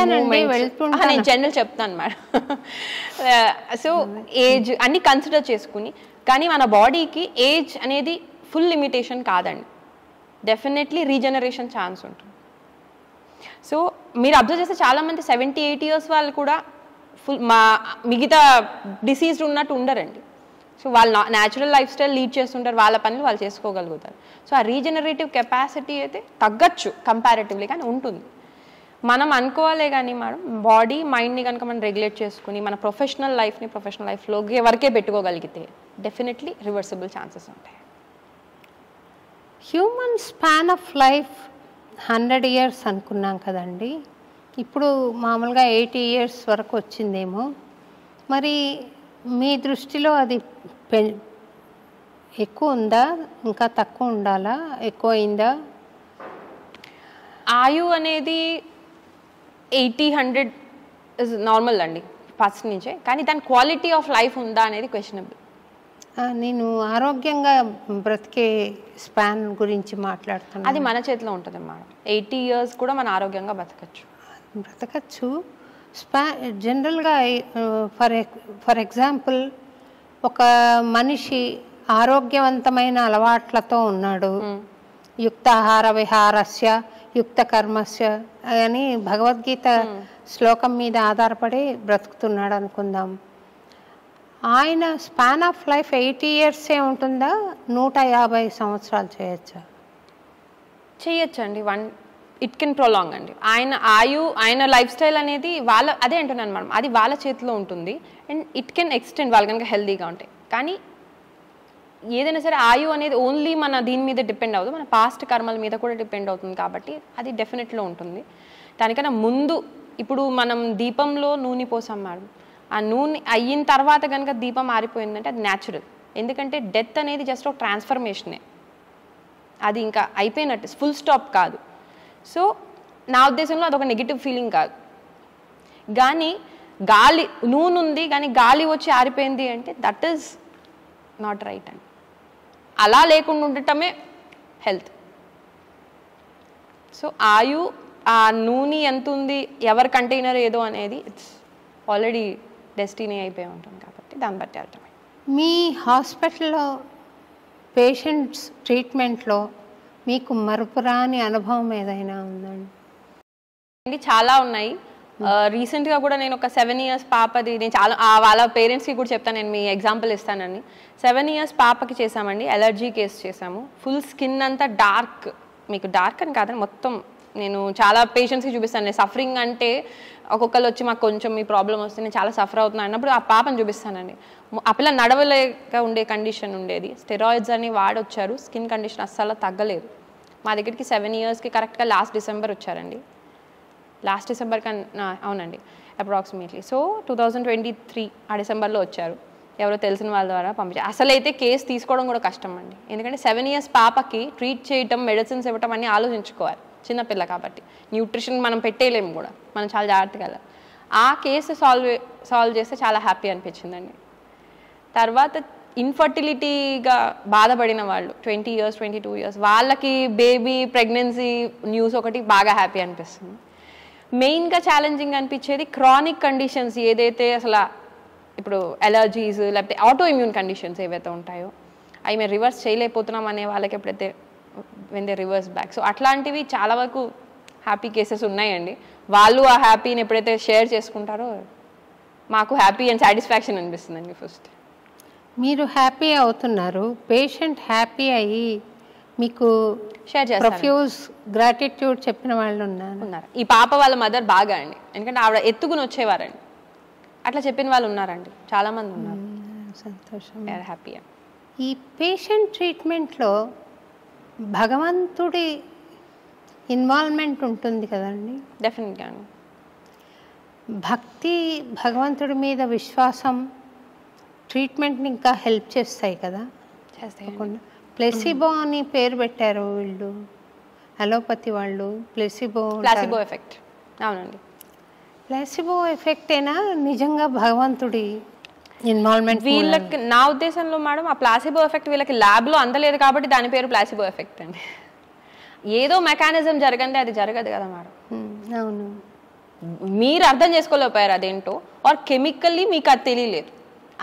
నేను జనరల్ చెప్తాను మేడం. సో ఏజ్ అన్ని కన్సిడర్ చేసుకుని, కానీ మన బాడీకి ఏజ్ అనేది ఫుల్ లిమిటేషన్ కాదండి, డెఫినెట్లీ రీజనరేషన్ ఛాన్స్ ఉంటుంది. సో మీరు అబ్జర్వ్ చేస్తే చాలామంది 78 years వాళ్ళు కూడా మిగతా డిసీజ్డ్ ఉన్నట్టు ఉండరండి. సో వాళ్ళు న్యాచురల్ లైఫ్ స్టైల్ లీడ్ చేస్తుంటారు, వాళ్ళ పనులు వాళ్ళు చేసుకోగలుగుతారు. సో ఆ రీజనరేటివ్ కెపాసిటీ అయితే తగ్గచ్చు కంపారిటివ్లీ, కానీ ఉంటుంది. మనం అనుకోవాలే కానీ మేడం, బాడీ మైండ్ని కనుక మనం రెగ్యులేట్ చేసుకుని మన ప్రొఫెషనల్ లైఫ్లోకి వరకే పెట్టుకోగలిగితే డెఫినెట్లీ రివర్సిబుల్ ఛాన్సెస్ ఉంటాయి. Human span of life 100 years అనుకున్నాం కదండి, ఇప్పుడు మామూలుగా 80 years వరకు వచ్చిందేమో. మరి మీ దృష్టిలో అది ఎక్కువ ఉందా, ఇంకా తక్కువ ఉండాలా, ఎక్కువ అయిందా? ఆయు అనేది 80-100 ఇస్ నార్మల్ అండి ఫస్ట్ నుంచే, కానీ దాని క్వాలిటీ ఆఫ్ లైఫ్ ఉందా అనేది క్వశ్చనబుల్. నేను ఆరోగ్యంగా బ్రతికే స్పాన్ గురించి మాట్లాడుతున్నాను. అది మన చేతిలో ఉంటుంది మేడం. 80 years కూడా మన ఆరోగ్యంగా బ్రతకచ్చు. జనరల్గా ఫర్ ఎగ్జాంపుల్, ఒక మనిషి ఆరోగ్యవంతమైన అలవాట్లతో ఉన్నాడు, యుక్తాహార విహారస్య యుక్త కర్మస్య అని భగవద్గీత శ్లోకం మీద ఆధారపడి బ్రతుకుతున్నాడు అనుకుందాం. ఆయన స్పాన్ ఆఫ్ లైఫ్ 80 years ఉంటుందా, 150 సంవత్సరాలు చేయొచ్చండి. ఇట్ కెన్ ప్రొలాంగ్ అండి. ఆయన లైఫ్ స్టైల్ అనేది అదే అంటున్నాను మేడం, అది వాళ్ళ చేతిలో ఉంటుంది. అండ్ ఇట్ కెన్ ఎక్స్టెండ్ వాళ్ళు కనుక హెల్తీగా ఉంటాయి. కానీ ఏదైనా సరే ఆయు అనేది ఓన్లీ మన దీని మీద డిపెండ్ అవుతుంది, మన పాస్ట్ కర్మల మీద కూడా డిపెండ్ అవుతుంది. కాబట్టి అది డెఫినెట్లో ఉంటుంది. దానికన్నా ముందు ఇప్పుడు మనం దీపంలో నూనె పోసాం మేడం, ఆ నూనె అయిన తర్వాత కనుక దీపం ఆరిపోయిందంటే అది న్యాచురల్. ఎందుకంటే డెత్ అనేది జస్ట్ ఒక ట్రాన్స్ఫర్మేషనే, అది ఇంకా అయిపోయినట్టు, ఫుల్ స్టాప్ కాదు. సో నా ఉద్దేశంలో అదొక నెగిటివ్ ఫీలింగ్ కాదు. కానీ నూనె ఉంది కానీ గాలి వచ్చి ఆరిపోయింది అంటే దట్ ఈస్ నాట్ రైట్ అండి. అలా లేకుండా ఉండటమే హెల్త్. సో ఆ నూనె ఎంత ఉంది, ఎవరి కంటైనర్ ఏదో అనేది ఇట్స్ ఆల్రెడీ డెస్టినీ అయిపోయి ఉంటుంది. కాబట్టి దాన్ని బట్టి అర్థమే. మీ హాస్పిటల్లో పేషెంట్స్ ట్రీట్మెంట్లో మీకు మరపురాని అనుభవం ఏదైనా ఉందండి? చాలా ఉన్నాయి. రీసెంట్గా కూడా నేను ఒక 7 years పాపది, నేను చాలా వాళ్ళ పేరెంట్స్కి కూడా చెప్తాను, నేను మీ ఎగ్జాంపుల్ ఇస్తానని. 7 years పాపకి చేసామండి, ఎలర్జీ కేసు చేసాము. ఫుల్ స్కిన్ అంతా డార్క్, మీకు డార్క్ అని కాదని మొత్తం నేను చాలా పేషెంట్స్కి చూపిస్తాను. నేను సఫరింగ్ అంటే ఒక్కొక్కరు వచ్చి మాకు కొంచెం మీ ప్రాబ్లం వస్తే నేను చాలా సఫర్ అవుతున్నాను అన్నప్పుడు ఆ పాపను చూపిస్తానండి. ఆ పిల్ల నడవలేక ఉండే కండిషన్ ఉండేది, స్టెరాయిడ్స్ అని వాడొచ్చారు, స్కిన్ కండిషన్ అస్సలు తగ్గలేదు. మా దగ్గరికి 7 yearsకి కరెక్ట్గా లాస్ట్ డిసెంబర్ వచ్చారండి. లాస్ట్ డిసెంబర్ కన్నా అవునండి అప్రాక్సిమేట్లీ. సో 2023 ఆ డిసెంబర్లో వచ్చారు, ఎవరో తెలిసిన వాళ్ళ ద్వారా పంపించారు. అసలైతే కేసు తీసుకోవడం కూడా కష్టం అండి, ఎందుకంటే 7 years పాపకి ట్రీట్ చేయటం, మెడిసిన్స్ ఇవ్వటం అన్నీ ఆలోచించుకోవాలి. చిన్నపిల్ల కాబట్టి న్యూట్రిషన్ మనం పెట్టేయలేము కూడా, మనం చాలా జాగ్రత్తగా వెళ్ళాలి. ఆ కేసు సాల్వ్ చేస్తే చాలా హ్యాపీ అనిపించిందండి. తర్వాత ఇన్ఫర్టిలిటీగా బాధపడిన వాళ్ళు 20 years 22 years వాళ్ళకి బేబీ ప్రెగ్నెన్సీ న్యూస్ ఒకటి బాగా హ్యాపీ అనిపిస్తుంది. మెయిన్గా ఛాలెంజింగ్ అనిపించేది క్రానిక్ కండిషన్స్ ఏదైతే అసలు ఇప్పుడు ఎలర్జీస్ లేకపోతే ఆటో ఇమ్యూన్ కండిషన్స్ ఏవైతే ఉంటాయో అవి మేము రివర్స్ చేయలేకపోతున్నాం అనే వాళ్ళకి ఎప్పుడైతే when they reverse back. So అట్లాంటివి చాలా వరకు హ్యాపీ కేసెస్ ఉన్నాయండి. వాళ్ళు ఆ హ్యాపీని ఎప్పుడైతే షేర్ చేసుకుంటారో మాకు హ్యాపీ అండ్ సాటిస్ఫాక్షన్ అనిపిస్తుందండి. ఫస్ట్ మీరు హ్యాపీ అవుతున్నారు, పేషెంట్ హ్యాపీ అయ్యి మీకు షేర్ చేస్తారు, ప్రొఫ్యూజ్ గ్రాటిట్యూడ్ చెప్పిన వాళ్ళు ఉన్నారు. ఈ పాప వాళ్ళ మదర్ బాగా అండి, ఎందుకంటే ఆవిడ ఎత్తుకుని వచ్చేవారండి, అట్లా చెప్పిన వాళ్ళు ఉన్నారండి, చాలామంది ఉన్నారు. సంతోషం, హ్యాపీ. ఈ పేషెంట్ ట్రీట్మెంట్లో భగవంతుడి ఇన్వాల్వ్మెంట్ ఉంటుంది కదండి? డెఫినెట్గా అండి. భక్తి, భగవంతుడి మీద విశ్వాసం ట్రీట్మెంట్ని ఇంకా హెల్ప్ చేస్తాయి కదా? చేస్తాయి. ప్లెసిబో అని పేరు పెట్టారు వీళ్ళు, అలోపతి వాళ్ళు. Placebo effect. అవునండి. ప్లెసిబో ఎఫెక్టేనా నిజంగా భగవంతుడి ఇన్వాల్వ్మెంట్? వీళ్ళకి నా ఉద్దేశంలో మేడం ఆ ప్లాసిబో ఎఫెక్ట్ వీళ్ళకి ల్యాబ్లో అందలేదు కాబట్టి దాని పేరు ప్లాసిబో ఎఫెక్ట్ అండి. ఏదో మెకానిజం జరగండి, అది జరగదు కదా మేడం. అవును, మీరు అర్థం చేసుకోలేకపోయారు అదేంటో, ఆర్ కెమికల్లీ మీకు అది తెలియలేదు,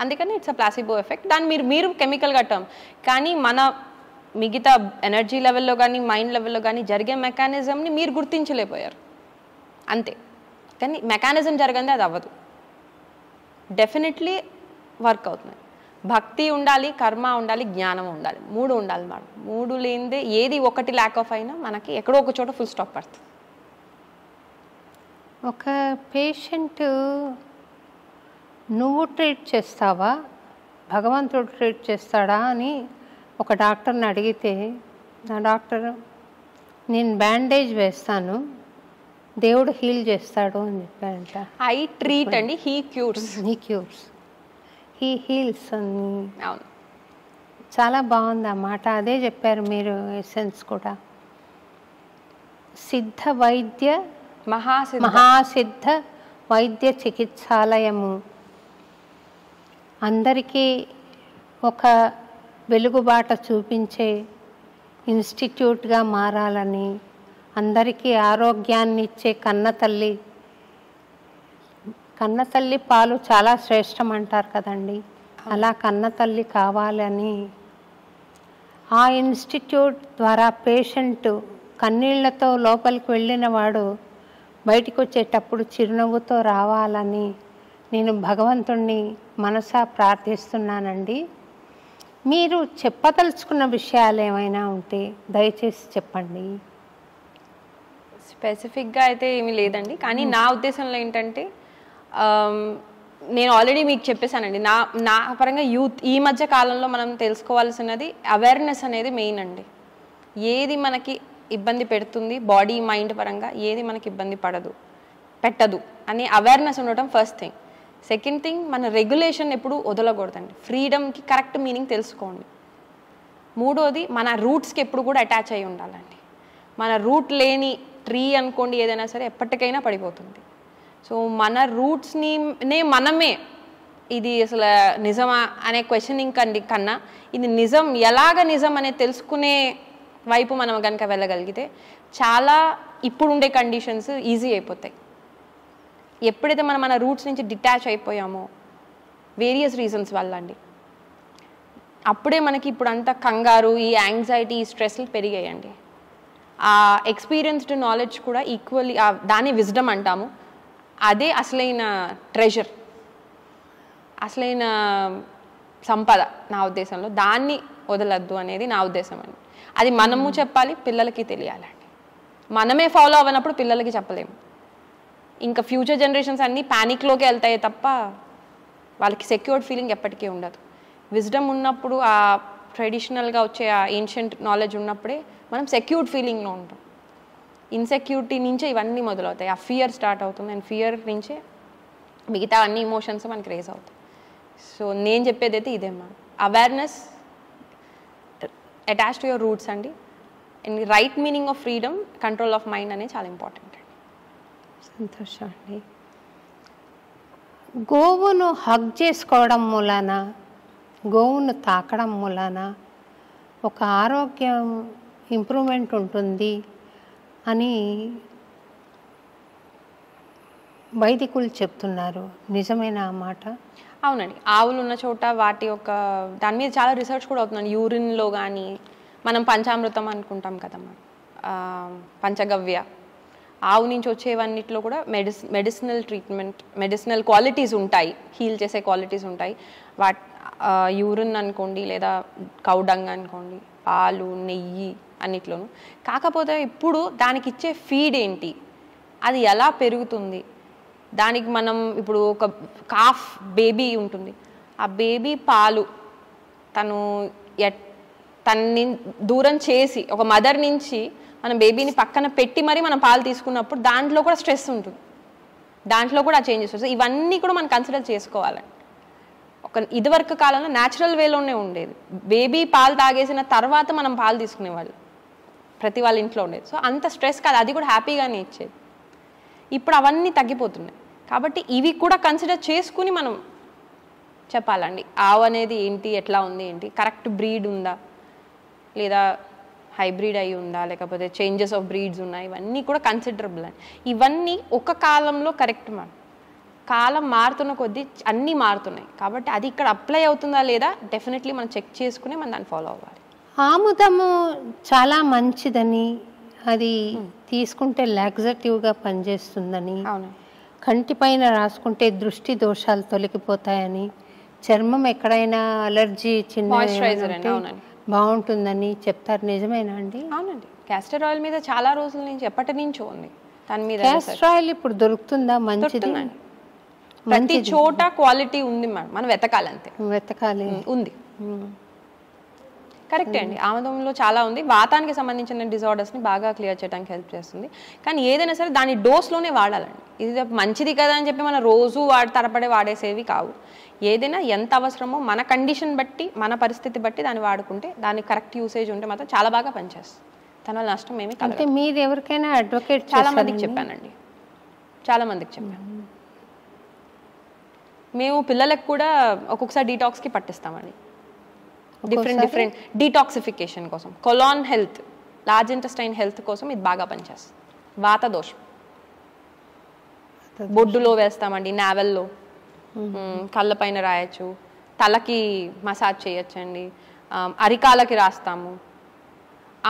అందుకని ఇట్స్ అ ప్లాసిబో ఎఫెక్ట్. దాన్ని మీరు కెమికల్ కట్టాం, కానీ మన మిగతా ఎనర్జీ లెవెల్లో కానీ మైండ్ లెవెల్లో కానీ జరిగే మెకానిజంని మీరు గుర్తించలేకపోయారు అంతే. కానీ మెకానిజం జరగంది అది అవ్వదు, డెఫినెట్లీ వర్క్ అవుతుంది. భక్తి ఉండాలి, కర్మ ఉండాలి, జ్ఞానం ఉండాలి, 3 ఉండాలి మేడం. 3 లేనిదే ఏది ఒకటి ల్యాక్ ఆఫ్ అయినా మనకి ఎక్కడో ఒక చోట ఫుల్ స్టాప్ పడుతుంది. ఒక పేషెంట్ నువ్వు ట్రీట్ చేస్తావా, భగవంతుడు ట్రీట్ చేస్తాడా అని ఒక డాక్టర్ని అడిగితే, నా డాక్టర్ నేను బ్యాండేజ్ వేస్తాను, దేవుడు హీల్ చేస్తాడు అని చెప్పారంట. ఐ ట్రీట్ అండి, he cures. He cures, he heals అని. అవును, చాలా బాగుంది ఆ మాట. అదే చెప్పారు మీరు ఎసెన్స్ కూడా. సిద్ధ వైద్య మహాసిద్ధ వైద్య చికిత్సాలయము అందరికీ ఒక వెలుగుబాట చూపించే ఇన్స్టిట్యూట్గా మారాలని, అందరికీ ఆరోగ్యాన్ని ఇచ్చే కన్నతల్లి పాలు చాలా శ్రేష్టం అంటారు కదండి, అలా కన్నతల్లి కావాలని ఆ ఇన్స్టిట్యూట్ ద్వారా పేషెంట్ కన్నీళ్లతో లోపలికి వెళ్ళిన వాడు బయటికి వచ్చేటప్పుడు చిరునవ్వుతో రావాలని నేను భగవంతుణ్ణి మనసా ప్రార్థిస్తున్నానండి. మీరు చెప్పదలుచుకున్న విషయాలు ఏమైనా ఉంటే దయచేసి చెప్పండి. స్పెసిఫిక్గా అయితే ఏమీ లేదండి, కానీ నా ఉద్దేశంలో ఏంటంటే నేను ఆల్రెడీ మీకు చెప్పేశానండి, నా పరంగా యూత్ ఈ మధ్య కాలంలో మనం తెలుసుకోవాల్సినది అవేర్నెస్ అనేది మెయిన్ అండి. ఏది మనకి ఇబ్బంది పెడుతుంది బాడీ మైండ్ పరంగా, ఏది మనకి ఇబ్బంది పెట్టదు అనే అవేర్నెస్ ఉండటం ఫస్ట్ థింగ్. సెకండ్ థింగ్, మన రెగ్యులేషన్ ఎప్పుడు వదలకూడదండి, ఫ్రీడమ్కి కరెక్ట్ మీనింగ్ తెలుసుకోండి. మూడోది, మన రూట్స్కి ఎప్పుడు కూడా అటాచ్ అయి ఉండాలండి. మన రూట్ లేని ట్రీ అనుకోండి ఏదైనా సరే ఎప్పటికైనా పడిపోతుంది. సో మన రూట్స్ని మనమే ఇది అసలు నిజమా అనే క్వశ్చనింగ్ కన్నా ఇది నిజం, ఎలాగ నిజం అనేది తెలుసుకునే వైపు మనం కనుక వెళ్ళగలిగితే చాలా ఇప్పుడుండే కండిషన్స్ ఈజీ అయిపోతాయి. ఎప్పుడైతే మనం మన రూట్స్ నుంచి డిటాచ్ అయిపోయామో వేరియస్ రీజన్స్ వల్ల అండి, అప్పుడే మనకి ఇప్పుడు అంతా కంగారు, ఈ యాంగ్జైటీ, ఈ స్ట్రెస్లు పెరిగాయండి. ఆ ఎక్స్పీరియన్స్డ్ నాలెడ్జ్ కూడా ఈక్వల్లీ దాన్ని విజ్డమ్ అంటాము, అదే అసలైన ట్రెజర్, అసలైన సంపద నా ఉద్దేశంలో. దాన్ని వదలద్దు అనేది నా ఉద్దేశం అండి. అది మనము చెప్పాలి, పిల్లలకి తెలియాలండి. మనమే ఫాలో అవ్వనప్పుడు పిల్లలకి చెప్పలేము. ఇంకా ఫ్యూచర్ జనరేషన్స్ అన్నీ ప్యానిక్లోకి వెళ్తాయి తప్ప వాళ్ళకి సెక్యూర్డ్ ఫీలింగ్ ఎప్పటికీ ఉండదు. విజ్డమ్ ఉన్నప్పుడు, ఆ ట్రెడిషనల్గా వచ్చే ఆ ఏన్షియంట్ నాలెడ్జ్ ఉన్నప్పుడే మనం సెక్యూర్డ్ ఫీలింగ్లో ఉంటాం. ఇన్సెక్యూరిటీ నుంచే ఇవన్నీ మొదలవుతాయి, ఆ ఫియర్ స్టార్ట్ అవుతుంది, అండ్ ఫియర్ నుంచే మిగతా అన్ని ఇమోషన్స్ మనకి రేజ్ అవుతాయి. సో నేను చెప్పేది అయితే ఇదే మా awareness, attach to your roots అండి, and right meaning of freedom, control of mind అనేది చాలా ఇంపార్టెంట్ అండి. సంతోషం అండి. గోవును హగ్ చేసుకోవడం మూలాన, గోవును తాకడం మూలాన ఒక ఆరోగ్యం ఇంప్రూవ్మెంట్ ఉంటుంది అని వైదికులు చెప్తున్నారు. నిజమైన ఆ మాట? అవునండి, ఆవులు ఉన్న చోట వాటి యొక్క దాని మీద చాలా రీసెర్చ్ కూడా అవుతుందండి. యూరిన్లో కానీ మనం పంచామృతం అనుకుంటాం కదమ్మా, పంచగవ్య, ఆవు నుంచి వచ్చేవన్నిట్లో కూడా మెడిసినల్ ట్రీట్మెంట్, మెడిసినల్ క్వాలిటీస్ ఉంటాయి, హీల్ చేసే క్వాలిటీస్ ఉంటాయి. యూరిన్ అనుకోండి, లేదా కౌడంగ్ అనుకోండి, పాలు, నెయ్యి అన్నిట్లోనూ. కాకపోతే ఇప్పుడు దానికి ఇచ్చే ఫీడ్ ఏంటి, అది ఎలా పెరుగుతుంది, దానికి మనం ఇప్పుడు ఒక కాఫ్ బేబీ ఉంటుంది, ఆ బేబీ పాలు తన్ని దూరం చేసి ఒక మదర్ నుంచి మనం బేబీని పక్కన పెట్టి మరీ మనం పాలు తీసుకున్నప్పుడు దాంట్లో కూడా స్ట్రెస్ ఉంటుంది, దాంట్లో కూడా చేంజెస్ వస్తాయి. ఇవన్నీ కూడా మనం కన్సిడర్ చేసుకోవాలండి. ఇదివరకు కాలంలో న్యాచురల్ వేలోనే ఉండేది. బేబీ పాలు తాగేసిన తర్వాత మనం పాలు తీసుకునేవాళ్ళు, ప్రతి వాళ్ళ ఇంట్లో ఉండేది. సో అంత స్ట్రెస్ కాదు, అది కూడా హ్యాపీగానే ఇచ్చేది. ఇప్పుడు అవన్నీ తగ్గిపోతున్నాయి. కాబట్టి ఇవి కూడా కన్సిడర్ చేసుకుని మనం చెప్పాలండి, ఆవు అనేది ఏంటి, ఎట్లా ఉంది ఏంటి, కరెక్ట్ బ్రీడ్ ఉందా లేదా హైబ్రిడ్ అయి ఉందా, లేకపోతే చేంజెస్ ఆఫ్ బ్రీడ్స్ ఉన్నాయి, ఇవన్నీ కూడా కన్సిడరబుల్ అండి. ఇవన్నీ ఒక కాలంలో కరెక్ట్ మాట, కాలం మారుతున్న కొద్దీ అన్నీ మారుతున్నాయి. కాబట్టి అది ఇక్కడ అప్లై అవుతుందా లేదా డెఫినెట్లీ మనం చెక్ చేసుకుని మనం దాన్ని ఫాలో అవ్వాలి. ఆముదము చాలా మంచిదని, అది తీసుకుంటే లాక్సేటివ్గా పనిచేస్తుందని, కంటిపైన రాసుకుంటే దృష్టి దోషాలు తొలగిపోతాయని, చర్మం ఎక్కడైనా అలర్జీ చిన్న బాగుంటుందని చెప్తారు. నిజమేనా అండి? అవునండి. క్యాస్టర్ ఆయిల్ మీద చాలా రోజుల నుంచి ఎప్పటి నుంచో ఉంది దాని మీద. క్యాస్టర్ ఆయిల్ ఇప్పుడు దొరుకుతుందా? మంచిది, ప్రతి చోట క్వాలిటీ ఉంది మేడం, మనం వెతకాలంతే. వెతకాలి, ఉంది. కరెక్టే అండి. ఆముదంలో చాలా ఉంది, వాతానికి సంబంధించిన డిజార్డర్స్ని బాగా క్లియర్ చేయడానికి హెల్ప్ చేస్తుంది. కానీ ఏదైనా సరే దాని డోస్లోనే వాడాలండి. ఇది మంచిది కదా అని చెప్పి మనం రోజు తరపడే వాడేసేవి కావు. ఏదైనా ఎంత అవసరమో మన కండిషన్ బట్టి, మన పరిస్థితి బట్టి దాన్ని వాడుకుంటే, దాని కరెక్ట్ యూసేజ్ ఉంటే మాత్రం చాలా బాగా పనిచేస్తుంది. దానివల్ల నష్టం ఏమి కాదు. అంటే మీరు ఎవరికైనా అడ్వకేట్? చాలా మందికి చెప్పానండి, చాలా మందికి చెప్పాను. మేము పిల్లలకు కూడా ఒక్కొక్కసారి డీటాక్స్కి పట్టిస్తామండి. డిఫరెంట్ డీటాక్సిఫికేషన్ కోసం, colon health, large intestine health కోసం ఇది బాగా పనిచేస్తుంది. వాత దోషం బొడ్డులో వేస్తామండి, నావెల్లో, కళ్ళ పైన రాయొచ్చు, తలకి మసాజ్ చేయొచ్చండి, అరికాలకి రాస్తాము.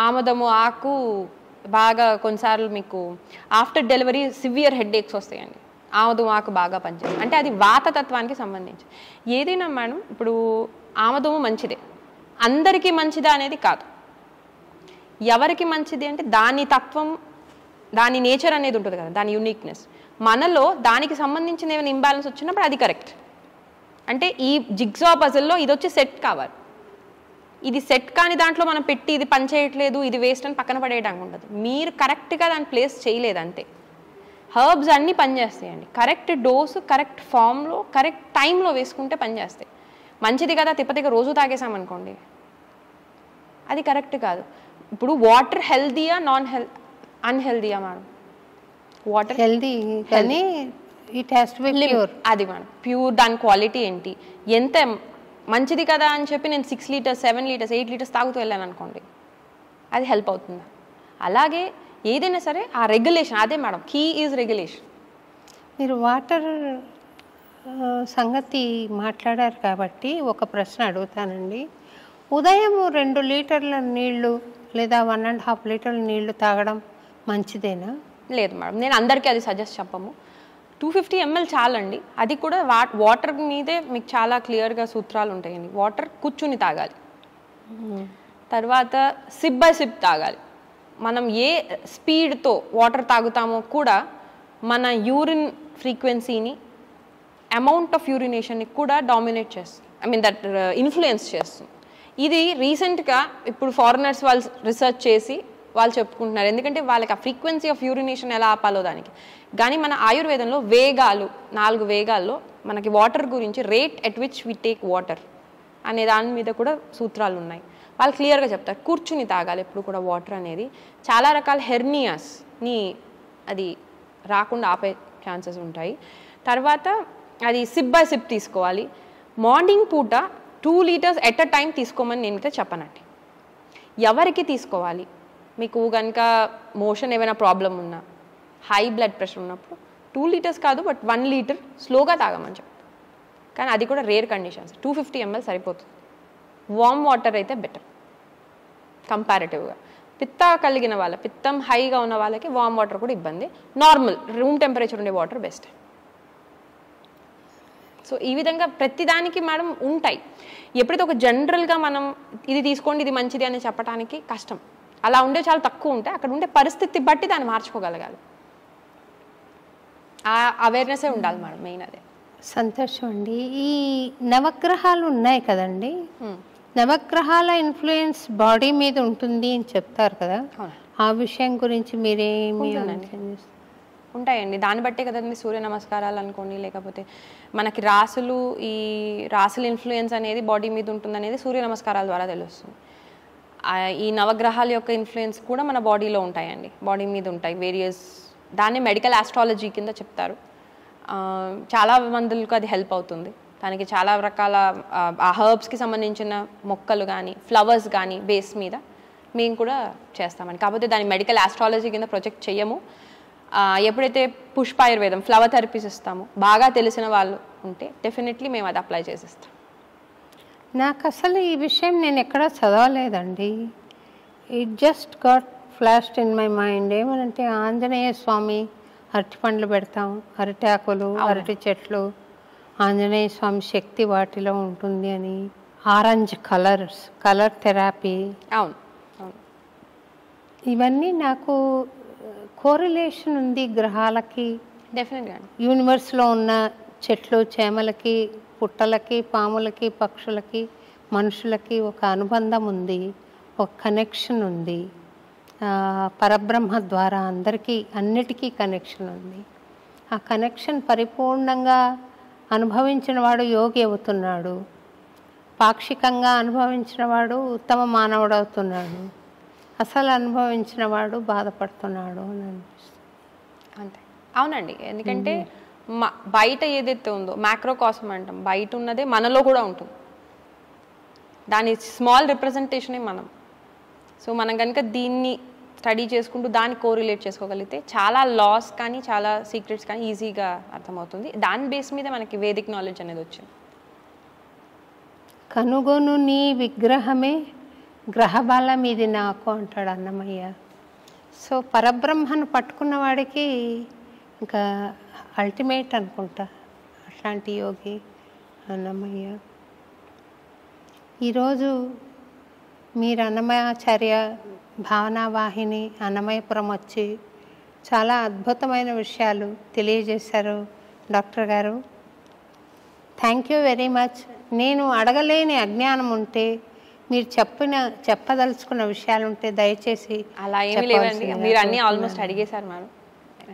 ఆముదము ఆకు బాగా కొన్నిసార్లు మీకు ఆఫ్టర్ డెలివరీ సివియర్ హెడ్ఏక్స్ వస్తాయండి, ఆముదం ఆకు బాగా పనిచేస్తుంది. అంటే అది వాతతత్వానికి సంబంధించి. ఏదైనా మేడం ఇప్పుడు ఆముదము మంచిదే, అందరికీ మంచిదా అనేది కాదు. ఎవరికి మంచిది అంటే దాని తత్వం, దాని నేచర్ అనేది ఉంటుంది కదా, దాని యూనిక్నెస్. మనలో దానికి సంబంధించిన ఏమైనా ఇంబ్యాలెన్స్ వచ్చినప్పుడు అది కరెక్ట్. అంటే ఈ జిగ్జా పజిల్లో ఇది వచ్చి సెట్ కావాలి. ఇది సెట్ కాని దాంట్లో మనం పెట్టి ఇది పని చేయట్లేదు, ఇది వేస్ట్ అని పక్కన పడేయడానికి ఉండదు. మీరు కరెక్ట్గా దాన్ని ప్లేస్ చేయలేదు అంతే. హర్బ్స్ అన్నీ పనిచేస్తాయండి, కరెక్ట్ డోసు, కరెక్ట్ ఫామ్లో, కరెక్ట్ టైంలో వేసుకుంటే పనిచేస్తాయి. మంచిది కదా తిప్పతిగా రోజు తాగేసామనుకోండి, అది కరెక్ట్ కాదు. ఇప్పుడు వాటర్ హెల్దీయా అన్హెల్దీయా మేడం? వాటర్ హెల్దీ కానీ it has to be pure. అది మేడం ప్యూర్, దాని క్వాలిటీ ఏంటి, ఎంత మంచిది కదా అని చెప్పి నేను 6 లీటర్స్ 7 లీటర్స్ 8 లీటర్స్ తాగుతూ వెళ్ళాను అనుకోండి, అది హెల్ప్ అవుతుందా? అలాగే ఏదైనా సరే ఆ రెగ్యులేషన్, అదే మేడం కీ ఈజ్ రెగ్యులేషన్. మీరు వాటర్ సంగతి మాట్లాడారు కాబట్టి ఒక ప్రశ్న అడుగుతానండి. ఉదయం 2 లీటర్ల నీళ్లు లేదా 1.5 లీటర్ల నీళ్లు తాగడం మంచిదేనా? లేదు మేడం, నేను అందరికీ అది సజెస్ట్ చెప్పము. 250 ml చాలండి. అది కూడా వాటర్ మీదే మీకు చాలా క్లియర్గా సూత్రాలు ఉంటాయండి. వాటర్ కూర్చుని తాగాలి, తర్వాత సిప్ బై సిప్ తాగాలి. మనం ఏ స్పీడ్తో వాటర్ తాగుతామో కూడా మన యూరిన్ ఫ్రీక్వెన్సీని, అమౌంట్ ఆఫ్ యూరినేషన్ని కూడా డామినేట్ చేస్తుంది, దట్ ఇన్ఫ్లుయెన్స్ చేస్తుంది. ఇది రీసెంట్గా ఇప్పుడు ఫారినర్స్ వాళ్ళు రిసర్చ్ చేసి వాళ్ళు చెప్పుకుంటున్నారు, ఎందుకంటే వాళ్ళకి ఆ ఫ్రీక్వెన్సీ ఆఫ్ యూరినేషన్ ఎలా ఆపాలో దానికి. కానీ మన ఆయుర్వేదంలో 4 వేగాల్లో మనకి వాటర్ గురించి, rate at which we take water అనే దాని మీద కూడా సూత్రాలు ఉన్నాయి. వాళ్ళు క్లియర్గా చెప్తారు కూర్చుని తాగాలి ఎప్పుడు కూడా వాటర్ అనేది. చాలా రకాల హెర్నియాస్ని అది రాకుండా ఆపే ఛాన్సెస్ ఉంటాయి. తర్వాత అది సిప్ బై సిప్ తీసుకోవాలి. మార్నింగ్ పూట 2 లీటర్స్ ఎట్ అ టైం తీసుకోమని నేనైతే చెప్పనండి. ఎవరికి తీసుకోవాలి, మీకు కనుక మోషన్ ఏమైనా ప్రాబ్లం ఉన్నా, హై బ్లడ్ ప్రెషర్ ఉన్నప్పుడు 2 లీటర్స్ కాదు బట్ 1 లీటర్ స్లోగా తాగమని చెప్తాను. కానీ అది కూడా రేర్ కండిషన్స్. 250 ml సరిపోతుంది. వామ్ వాటర్ అయితే బెటర్ కంపారిటివ్గా. పిత్త కలిగిన వాళ్ళ, పిత్తం హైగా ఉన్న వాళ్ళకి వామ్ వాటర్ కూడా ఇబ్బంది. నార్మల్ రూమ్ టెంపరేచర్ ఉండే వాటర్ బెస్ట్. సో ఈ విధంగా ప్రతిదానికి మేడం ఉంటాయి. ఎప్పుడైతే ఒక జనరల్గా మనం ఇది తీసుకోండి ఇది మంచిది అని చెప్పడానికి కష్టం. అలా ఉండే చాలా తక్కువ ఉంటాయి. అక్కడ ఉండే పరిస్థితి బట్టి దాన్ని మార్చుకోగలగాలి. ఆ అవేర్నెస్ ఉండాలి మేడం, మెయిన్ అదే. సంతోషం అండి. ఈ నవగ్రహాలు ఉన్నాయి కదండి, నవగ్రహాల ఇన్ఫ్లుయెన్స్ బాడీ మీద ఉంటుంది అని చెప్తారు కదా, ఆ విషయం గురించి మీరేమి? ఉంటాయండి. దాన్ని బట్టే కదండి సూర్య నమస్కారాలు అనుకోండి, లేకపోతే మనకి రాసుల ఇన్ఫ్లుయెన్స్ అనేది బాడీ మీద ఉంటుందనేది సూర్య నమస్కారాల ద్వారా తెలుస్తుంది. ఈ నవగ్రహాల యొక్క ఇన్ఫ్లుయెన్స్ కూడా మన బాడీలో ఉంటాయండి, బాడీ మీద ఉంటాయి వేరియస్. దాన్ని మెడికల్ ఆస్ట్రాలజీ కింద చెప్తారు. చాలా మందులకు అది హెల్ప్ అవుతుంది. దానికి చాలా రకాల ఆ హర్బ్స్కి సంబంధించిన మొక్కలు కానీ ఫ్లవర్స్ కానీ బేస్ మీద మేము కూడా చేస్తామండి. కాకపోతే దాన్ని మెడికల్ ఆస్ట్రాలజీ కింద ప్రొజెక్ట్ చేయము. ఎప్పుడైతే పుష్పాయుర్వేదం ఫ్లవర్ థెరపీస్ ఇస్తామో బాగా తెలిసిన వాళ్ళు ఉంటే డెఫినెట్లీ మేము అది అప్లై చేసిస్తాం. నాకు అసలు ఈ విషయం నేను ఎక్కడా చదవలేదండి. It just got flashed in my mind. ఏమనంటే ఆంజనేయ స్వామి అరటి పండ్లు పెడతాం, అరటి ఆకులు, అరటి చెట్లు, ఆంజనేయ స్వామి శక్తి వాటిలో ఉంటుంది అని, ఆరెంజ్ కలర్ థెరపీ, అవును అవును, ఇవన్నీ నాకు కోరిలేషన్ ఉంది గ్రహాలకి, డెఫినెట్గా యూనివర్స్లో ఉన్న చెట్లు చేమలకి, పుట్టలకి, పాములకి, పక్షులకి, మనుషులకి ఒక అనుబంధం ఉంది, ఒక కనెక్షన్ ఉంది. పరబ్రహ్మ ద్వారా అన్నిటికీ కనెక్షన్ ఉంది. ఆ కనెక్షన్ పరిపూర్ణంగా అనుభవించిన వాడు యోగి అవుతున్నాడు, పాక్షికంగా అనుభవించిన వాడు ఉత్తమ మానవుడు అవుతున్నాడు, అసలు అనుభవించిన వాడు బాధపడుతున్నాడు అని అనిపిస్తుంది. అంతే, అవునండి. ఎందుకంటే బయట ఏదైతే ఉందో మ్యాక్రో కాస్మ్ అంటాం, బయట ఉన్నదే మనలో కూడా ఉంటుంది. దాని స్మాల్ రిప్రజెంటేషనే మనం. సో మనం కనుక దీన్ని స్టడీ చేసుకుంటూ దాన్ని కోరిలేట్ చేసుకోగలిగితే చాలా లాస్ కానీ చాలా సీక్రెట్స్ కానీ ఈజీగా అర్థమవుతుంది. దాని బేస్ మీద మనకి వేదిక్ నాలెడ్జ్ అనేది వచ్చింది. కనుగొను నీ విగ్రహమే గ్రహబలం ఇది నాకు అంటాడు అన్నమయ్య. సో పరబ్రహ్మను పట్టుకున్న వాడికి ఇంకా అల్టిమేట్ అనుకుంటా అట్లాంటి యోగి అన్నమయ్య. ఈరోజు మీరు అన్నమయాచార్య భావనావాహిని అన్నమయపురం వచ్చి చాలా అద్భుతమైన విషయాలు తెలియజేశారు డాక్టర్ గారు. Thank you very much. నేను అడగలేని అజ్ఞానం ఉంటే, మీరు చెప్పదలుచుకున్న విషయాలు ఉంటే దయచేసి అలా ఏమీ లేవండి, మీరు అన్నీ ఆల్మోస్ట్ అడిగేశారు మేడం.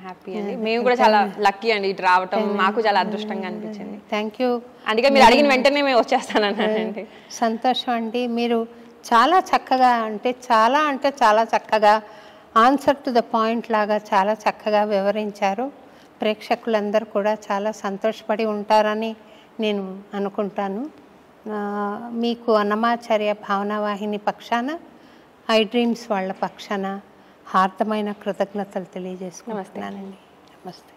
హ్యాపీ అండి, మేము కూడా చాలా లక్కీ అండి ఇటు రావటం, మాకు చాలా అదృష్టంగా అనిపించింది. Thank you. అందుకే మీరు అడిగిన వెంటనే మేము వచ్చేస్తానండి. సంతోషం అండి. మీరు చాలా చక్కగా అంటే చాలా చక్కగా ఆన్సర్ టు ద పాయింట్ లాగా చాలా చక్కగా వివరించారు. ప్రేక్షకులందరూ కూడా చాలా సంతోషపడి ఉంటారని నేను అనుకుంటాను. మీకు అన్నమాచార్య భావనావాహిని పక్షాన, ఐ డ్రీమ్స్ వాళ్ళ పక్షాన హార్దమైన కృతజ్ఞతలు తెలియజేసుకుంటున్నానండి. నమస్తే.